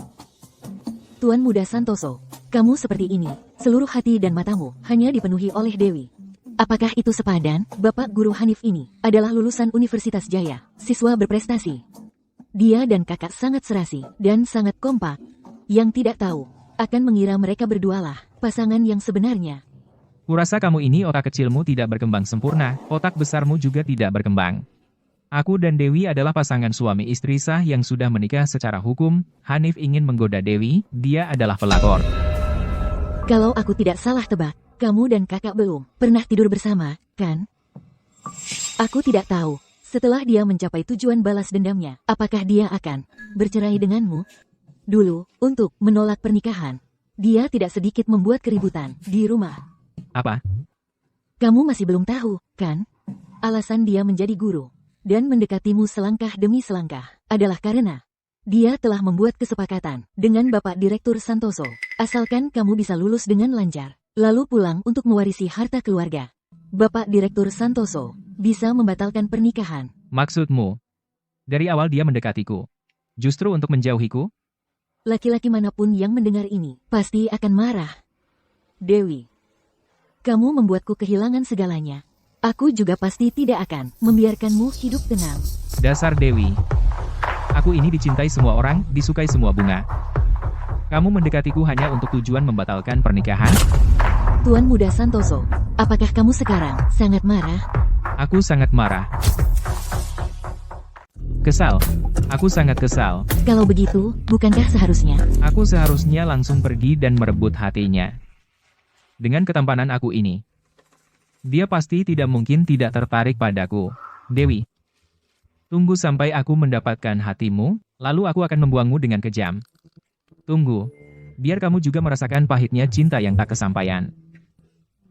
Tuan Muda Santoso, kamu seperti ini, seluruh hati dan matamu hanya dipenuhi oleh Dewi. Apakah itu sepadan? Bapak Guru Hanif ini adalah lulusan Universitas Jaya, siswa berprestasi. Dia dan kakak sangat serasi dan sangat kompak. Yang tidak tahu akan mengira mereka berdualah pasangan yang sebenarnya. Kurasa kamu ini otak kecilmu tidak berkembang sempurna, otak besarmu juga tidak berkembang. Aku dan Dewi adalah pasangan suami istri sah yang sudah menikah secara hukum. Hanif ingin menggoda Dewi, dia adalah pelakor. Kalau aku tidak salah tebak, kamu dan kakak belum pernah tidur bersama, kan? Aku tidak tahu, setelah dia mencapai tujuan balas dendamnya, apakah dia akan bercerai denganmu? Dulu, untuk menolak pernikahan, dia tidak sedikit membuat keributan di rumah. Apa? Kamu masih belum tahu, kan? Alasan dia menjadi guru dan mendekatimu selangkah demi selangkah adalah karena dia telah membuat kesepakatan dengan Bapak Direktur Santoso. Asalkan kamu bisa lulus dengan lancar, lalu pulang untuk mewarisi harta keluarga. Bapak Direktur Santoso bisa membatalkan pernikahan. Maksudmu? Dari awal dia mendekatiku. Justru untuk menjauhiku? Laki-laki manapun yang mendengar ini pasti akan marah. Dewi, kamu membuatku kehilangan segalanya. Aku juga pasti tidak akan membiarkanmu hidup tenang. Dasar Dewi. Aku ini dicintai semua orang, disukai semua bunga. Kamu mendekatiku hanya untuk tujuan membatalkan pernikahan? Tuan Muda Santoso, apakah kamu sekarang sangat marah? Aku sangat marah. Kesal. Aku sangat kesal. Kalau begitu, bukankah seharusnya? Aku seharusnya langsung pergi dan merebut hatinya. Dengan ketampanan aku ini, dia pasti tidak mungkin tidak tertarik padaku. Dewi, tunggu sampai aku mendapatkan hatimu, lalu aku akan membuangmu dengan kejam. Tunggu, biar kamu juga merasakan pahitnya cinta yang tak kesampaian.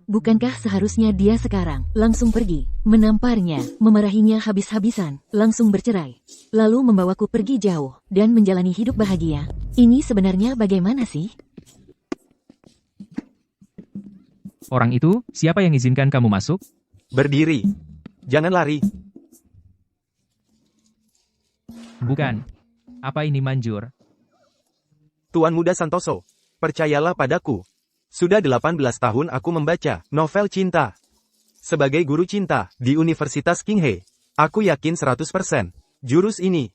Bukankah seharusnya dia sekarang langsung pergi, menamparnya, memarahinya habis-habisan, langsung bercerai, lalu membawaku pergi jauh, dan menjalani hidup bahagia? Ini sebenarnya bagaimana sih? Orang itu, siapa yang izinkan kamu masuk? Berdiri. Jangan lari. Bukan. Apa ini manjur? Tuan Muda Santoso, percayalah padaku. Sudah 18 tahun aku membaca novel cinta. Sebagai guru cinta di Universitas Qinghe, aku yakin 100% jurus ini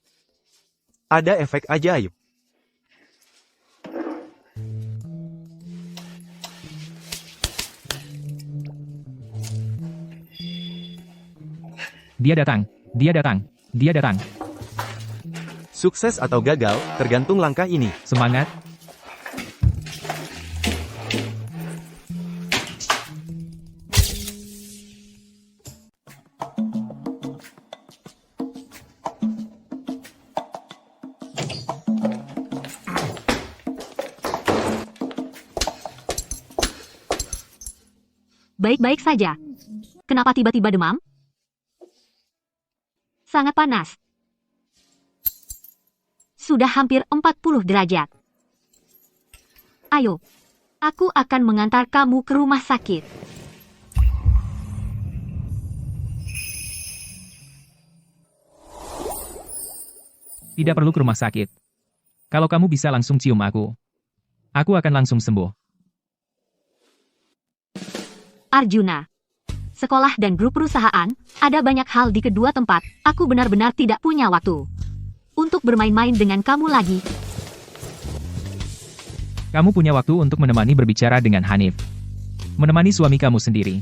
ada efek ajaib. Dia datang. Dia datang. Dia datang. Sukses atau gagal, tergantung langkah ini. Semangat. Baik-baik saja. Kenapa tiba-tiba demam? Sangat panas. Sudah hampir 40 derajat. Ayo, aku akan mengantar kamu ke rumah sakit. Tidak perlu ke rumah sakit. Kalau kamu bisa langsung cium aku akan langsung sembuh. Arjuna. Sekolah dan grup perusahaan, ada banyak hal di kedua tempat, aku benar-benar tidak punya waktu untuk bermain-main dengan kamu lagi. Kamu punya waktu untuk menemani berbicara dengan Hanif. Menemani suami kamu sendiri.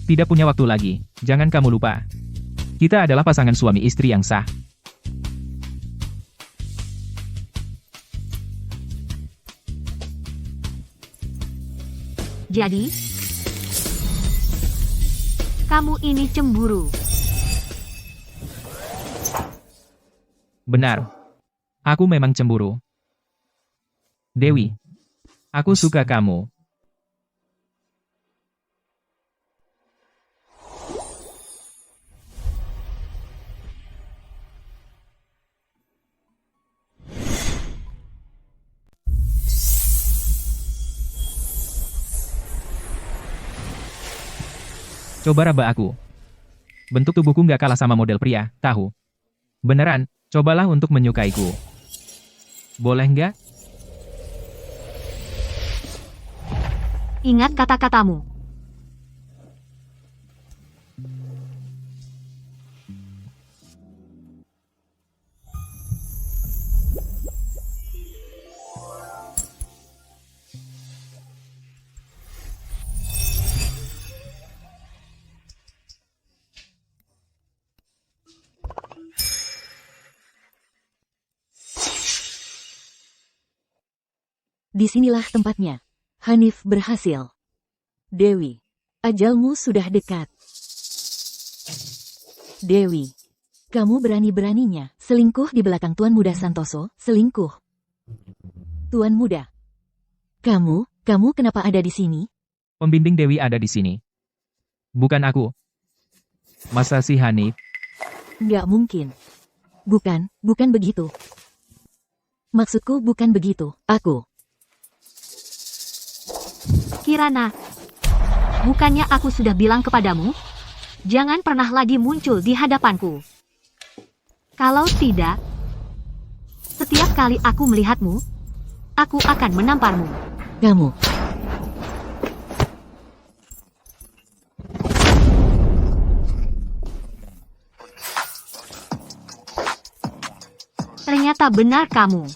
Tidak punya waktu lagi, jangan kamu lupa. Kita adalah pasangan suami istri yang sah. Jadi, kamu ini cemburu. Benar. Aku memang cemburu. Dewi, aku suka kamu. Coba raba aku. Bentuk tubuhku nggak kalah sama model pria, tahu? Beneran, cobalah untuk menyukaiku. Boleh nggak? Ingat kata-katamu. Disinilah tempatnya. Hanif berhasil. Dewi, ajalmu sudah dekat. Dewi, kamu berani-beraninya selingkuh di belakang Tuan Muda Santoso, selingkuh. Tuan Muda, kamu kenapa ada di sini? Pembimbing Dewi ada di sini. Bukan aku. Masa sih Hanif? Nggak mungkin. Bukan begitu. Maksudku bukan begitu, aku. Kirana, Bukannya aku sudah bilang kepadamu? Jangan pernah lagi muncul di hadapanku. Kalau tidak, setiap kali aku melihatmu, aku akan menamparmu. Kamu. Ternyata benar kamu.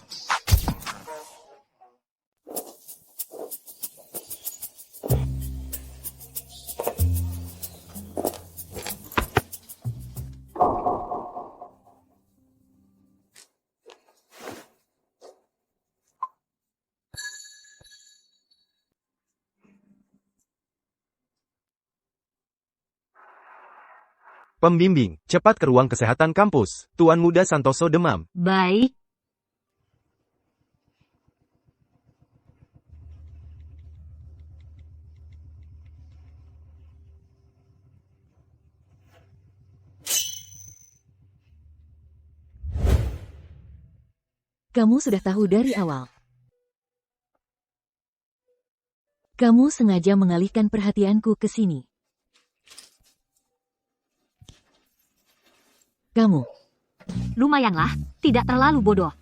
Pembimbing, cepat ke ruang kesehatan kampus. Tuan Muda Santoso demam. Baik. Kamu sudah tahu dari awal. Kamu sengaja mengalihkan perhatianku ke sini. Kamu. Lumayanlah, tidak terlalu bodoh.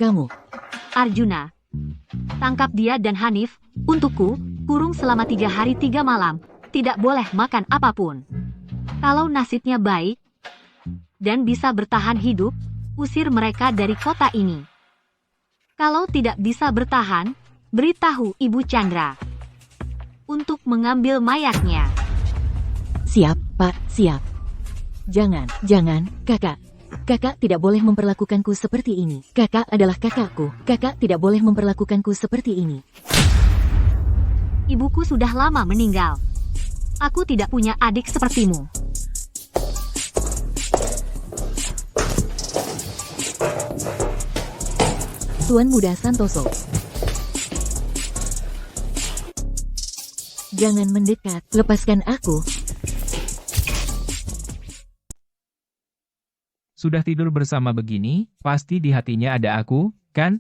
Kamu. Arjuna, tangkap dia dan Hanif, untukku, kurung selama 3 hari 3 malam, tidak boleh makan apapun. Kalau nasibnya baik, dan bisa bertahan hidup, usir mereka dari kota ini. Kalau tidak bisa bertahan, beritahu Ibu Chandra untuk mengambil mayatnya. Siap, Pak, siap. Jangan, Kakak. Kakak tidak boleh memperlakukanku seperti ini. Kakak adalah kakakku. Kakak tidak boleh memperlakukanku seperti ini. Ibuku sudah lama meninggal. Aku tidak punya adik sepertimu. Tuan Muda Santoso. Jangan mendekat. Lepaskan aku. Sudah tidur bersama begini, pasti di hatinya ada aku, kan?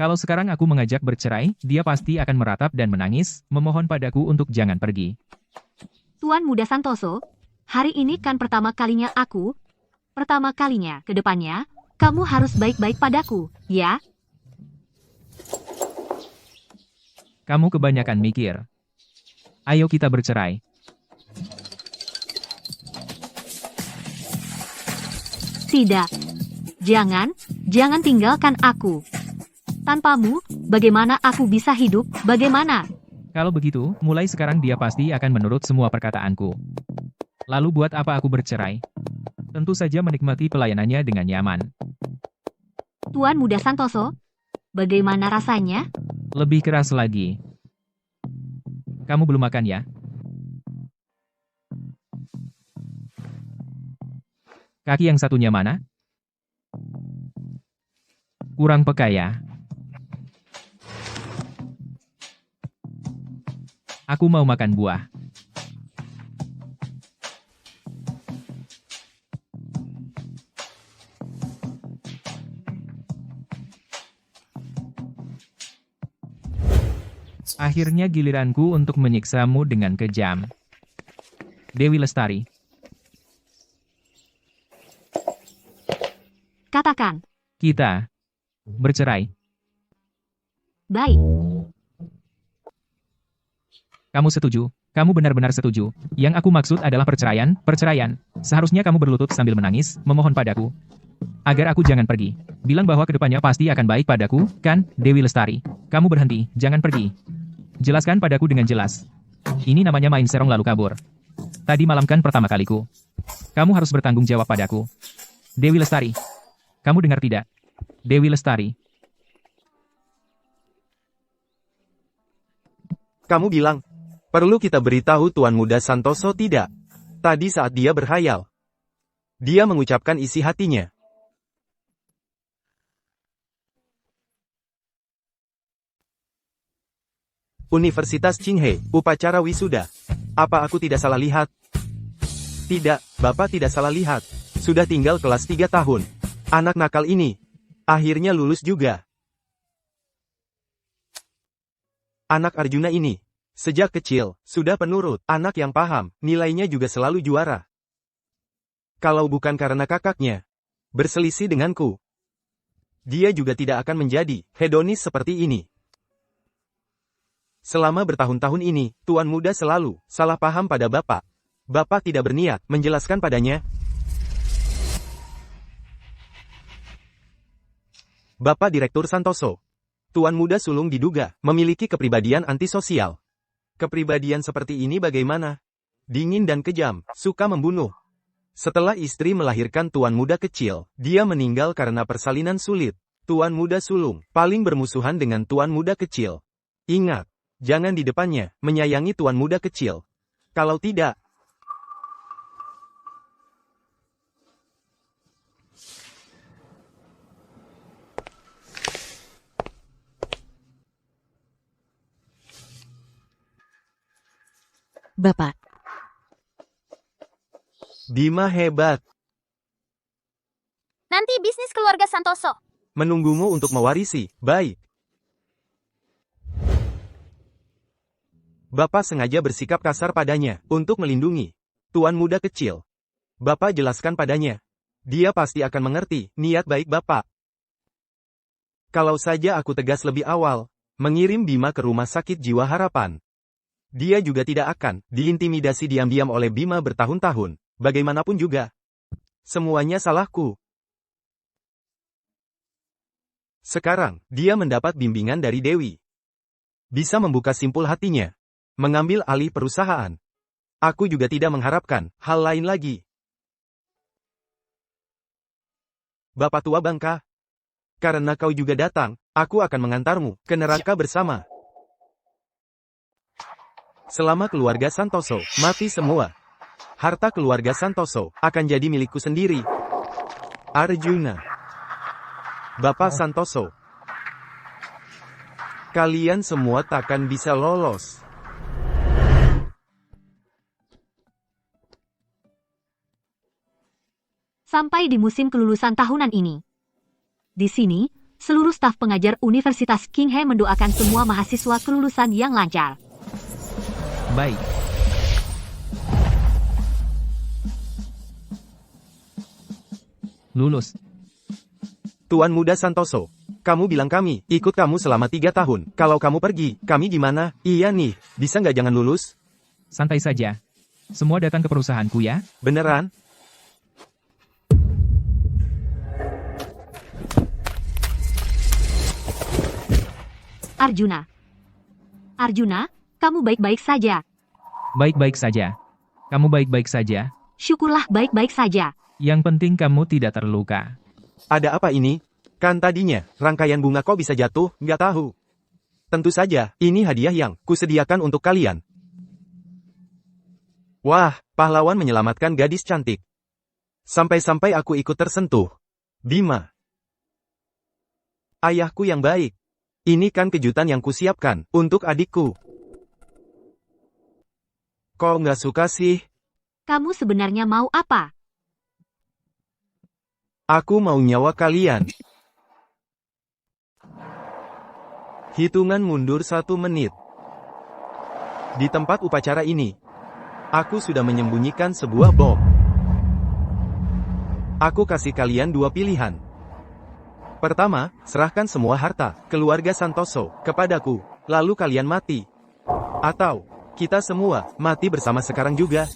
Kalau sekarang aku mengajak bercerai, dia pasti akan meratap dan menangis, memohon padaku untuk jangan pergi. Tuan Muda Santoso, hari ini kan pertama kalinya ke depannya, kamu harus baik-baik padaku, ya? Kamu kebanyakan mikir. Ayo kita bercerai. Tidak. Jangan tinggalkan aku. Tanpamu, bagaimana aku bisa hidup, bagaimana? Kalau begitu, mulai sekarang dia pasti akan menurut semua perkataanku. Lalu buat apa aku bercerai? Tentu saja menikmati pelayanannya dengan nyaman. Tuan Muda Santoso, bagaimana rasanya? Lebih keras lagi. Kamu belum makan ya? Kaki yang satunya mana? Kurang peka ya. Aku mau makan buah. Akhirnya giliranku untuk menyiksamu dengan kejam. Dewi Lestari. Katakan. Kita bercerai. Baik. Kamu setuju? Kamu benar-benar setuju. Yang aku maksud adalah perceraian. Seharusnya kamu berlutut sambil menangis, memohon padaku. Agar aku jangan pergi. Bilang bahwa kedepannya pasti akan baik padaku, kan, Dewi Lestari? Kamu berhenti, jangan pergi. Jelaskan padaku dengan jelas. Ini namanya main serong lalu kabur. Tadi malam kan pertama kaliku. Kamu harus bertanggung jawab padaku. Dewi Lestari. Kamu dengar tidak? Dewi Lestari. Kamu bilang, perlu kita beritahu Tuan Muda Santoso tidak? Tadi saat dia berhayal, dia mengucapkan isi hatinya. Universitas Qinghe, upacara wisuda. Apa aku tidak salah lihat? Tidak, Bapak tidak salah lihat. Sudah tinggal kelas 3 tahun. Anak nakal ini. Akhirnya lulus juga. Anak Arjuna ini. Sejak kecil, sudah penurut, anak yang paham, nilainya juga selalu juara. Kalau bukan karena kakaknya berselisih denganku, dia juga tidak akan menjadi hedonis seperti ini. Selama bertahun-tahun ini, Tuan Muda selalu salah paham pada Bapak. Bapak tidak berniat menjelaskan padanya. Bapak Direktur Santoso. Tuan Muda sulung diduga memiliki kepribadian antisosial. Kepribadian seperti ini bagaimana? Dingin dan kejam, suka membunuh. Setelah istri melahirkan Tuan Muda kecil, dia meninggal karena persalinan sulit. Tuan Muda sulung paling bermusuhan dengan Tuan Muda kecil. Ingat, jangan di depannya menyayangi Tuan Muda kecil. Kalau tidak, Bapak, Bima hebat. Nanti bisnis keluarga Santoso. Menunggumu untuk mewarisi. Baik. Bapak sengaja bersikap kasar padanya untuk melindungi Tuan Muda kecil. Bapak jelaskan padanya. Dia pasti akan mengerti niat baik Bapak. Kalau saja aku tegas lebih awal, mengirim Bima ke rumah sakit jiwa harapan. Dia juga tidak akan diintimidasi diam-diam oleh Bima bertahun-tahun. Bagaimanapun juga, semuanya salahku. Sekarang, dia mendapat bimbingan dari Dewi. Bisa membuka simpul hatinya. Mengambil alih perusahaan. Aku juga tidak mengharapkan hal lain lagi. Bapak tua bangka. Karena kau juga datang, aku akan mengantarmu ke neraka bersama. Selama keluarga Santoso mati semua, harta keluarga Santoso akan jadi milikku sendiri. Arjuna. Bapak Santoso. Kalian semua takkan bisa lolos. Sampai di musim kelulusan tahunan ini. Di sini, seluruh staf pengajar Universitas Kinghe mendoakan semua mahasiswa kelulusan yang lancar. Baik. Lulus. Tuan Muda Santoso, kamu bilang kami ikut kamu selama 3 tahun. Kalau kamu pergi, kami gimana? Iya nih, bisa nggak jangan lulus? Santai saja. Semua datang ke perusahaanku ya. Beneran? Arjuna. Arjuna, kamu baik-baik saja. Baik-baik saja. Kamu baik-baik saja. Syukurlah baik-baik saja. Yang penting kamu tidak terluka. Ada apa ini? Kan tadinya, rangkaian bunga kok bisa jatuh, nggak tahu. Tentu saja, ini hadiah yang kusediakan untuk kalian. Wah, pahlawan menyelamatkan gadis cantik. Sampai-sampai aku ikut tersentuh. Bima. Ayahku yang baik. Ini kan kejutan yang kusiapkan untuk adikku. Kok nggak suka sih? Kamu sebenarnya mau apa? Aku mau nyawa kalian. Hitungan mundur 1 menit. Di tempat upacara ini, aku sudah menyembunyikan sebuah bom. Aku kasih kalian 2 pilihan. Pertama, serahkan semua harta keluarga Santoso kepadaku, lalu kalian mati. Atau, kita semua mati bersama sekarang juga.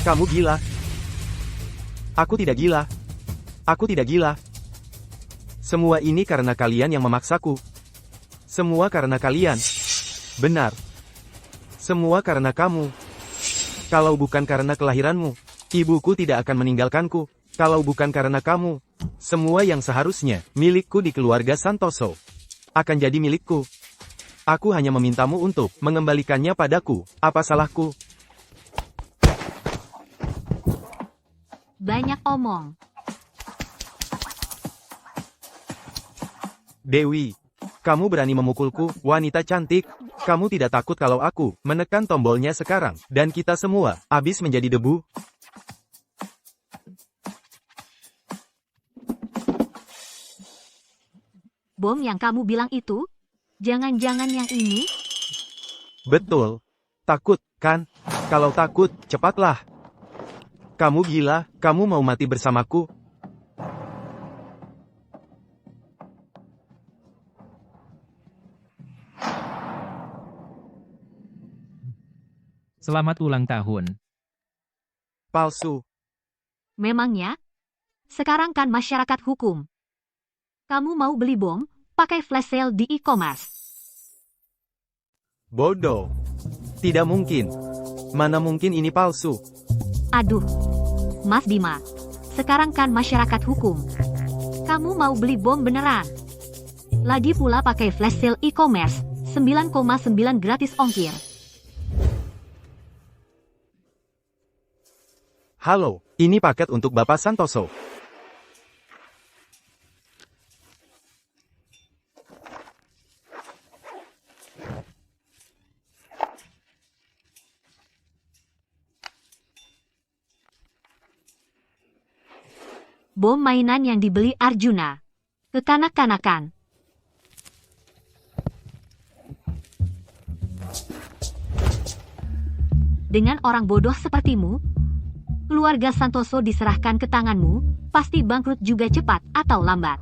Kamu gila. Aku tidak gila. Aku tidak gila. Semua ini karena kalian yang memaksaku. Semua karena kalian. Benar. Semua karena kamu. Kalau bukan karena kelahiranmu, ibuku tidak akan meninggalkanku. Kalau bukan karena kamu, semua yang seharusnya milikku di keluarga Santoso akan jadi milikku. Aku hanya memintamu untuk mengembalikannya padaku. Apa salahku? Banyak omong. Dewi, kamu berani memukulku, wanita cantik? Kamu tidak takut kalau aku menekan tombolnya sekarang, dan kita semua habis menjadi debu? Bom yang kamu bilang itu? Jangan-jangan yang ini? Betul. Takut, kan? Kalau takut, cepatlah. Kamu gila, kamu mau mati bersamaku? Selamat ulang tahun. Palsu. Memangnya? Sekarang kan masyarakat hukum. Kamu mau beli bom, pakai flash sale di e-commerce. Bodoh. Tidak mungkin. Mana mungkin ini palsu? Aduh, Mas Bima. Sekarang kan masyarakat hukum. Kamu mau beli bom beneran? Lagi pula pakai flash sale e-commerce, 9,9 gratis ongkir. Halo, ini paket untuk Bapak Santoso. Bom mainan yang dibeli Arjuna. Kekanak-kanakan. Dengan orang bodoh sepertimu, keluarga Santoso diserahkan ke tanganmu, pasti bangkrut juga cepat atau lambat.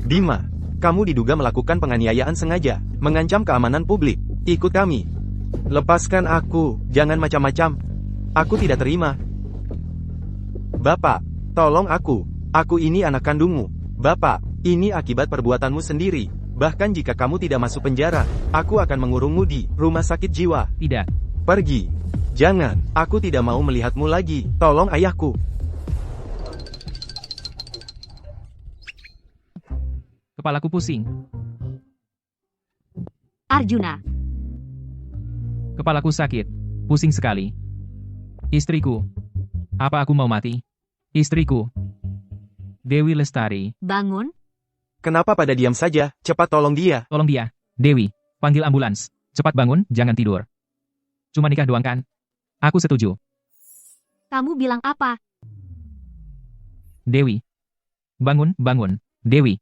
Bima, kamu diduga melakukan penganiayaan sengaja, mengancam keamanan publik. Ikut kami. Lepaskan aku, jangan macam-macam. Aku tidak terima. Bapak, tolong aku. Aku ini anak kandungmu. Bapak, ini akibat perbuatanmu sendiri. Bahkan jika kamu tidak masuk penjara, aku akan mengurungmu di rumah sakit jiwa. Tidak. Pergi. Jangan, aku tidak mau melihatmu lagi. Tolong ayahku. Kepalaku pusing. Arjuna, Kepalaku sakit. Pusing sekali. Istriku. Apa aku mau mati? Istriku. Dewi Lestari. bangun. Kenapa pada diam saja? Cepat tolong dia. Tolong dia. Dewi. Panggil ambulans. Cepat bangun, jangan tidur. Cuma nikah doang kan? Aku setuju. Kamu bilang apa? Dewi. Bangun, bangun. Dewi.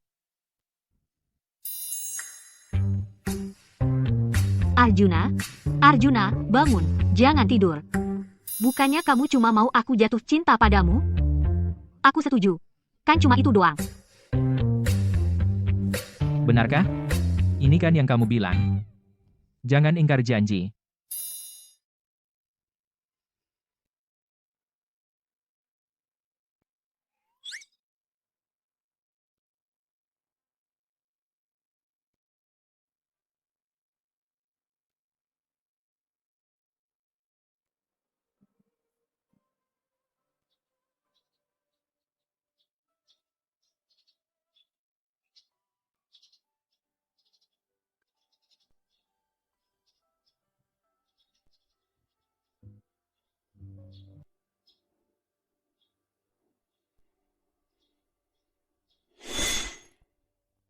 Arjuna, Arjuna, bangun. Jangan tidur. Bukannya kamu cuma mau aku jatuh cinta padamu? Aku setuju. Kan cuma itu doang. Benarkah? Ini kan yang kamu bilang. Jangan ingkar janji.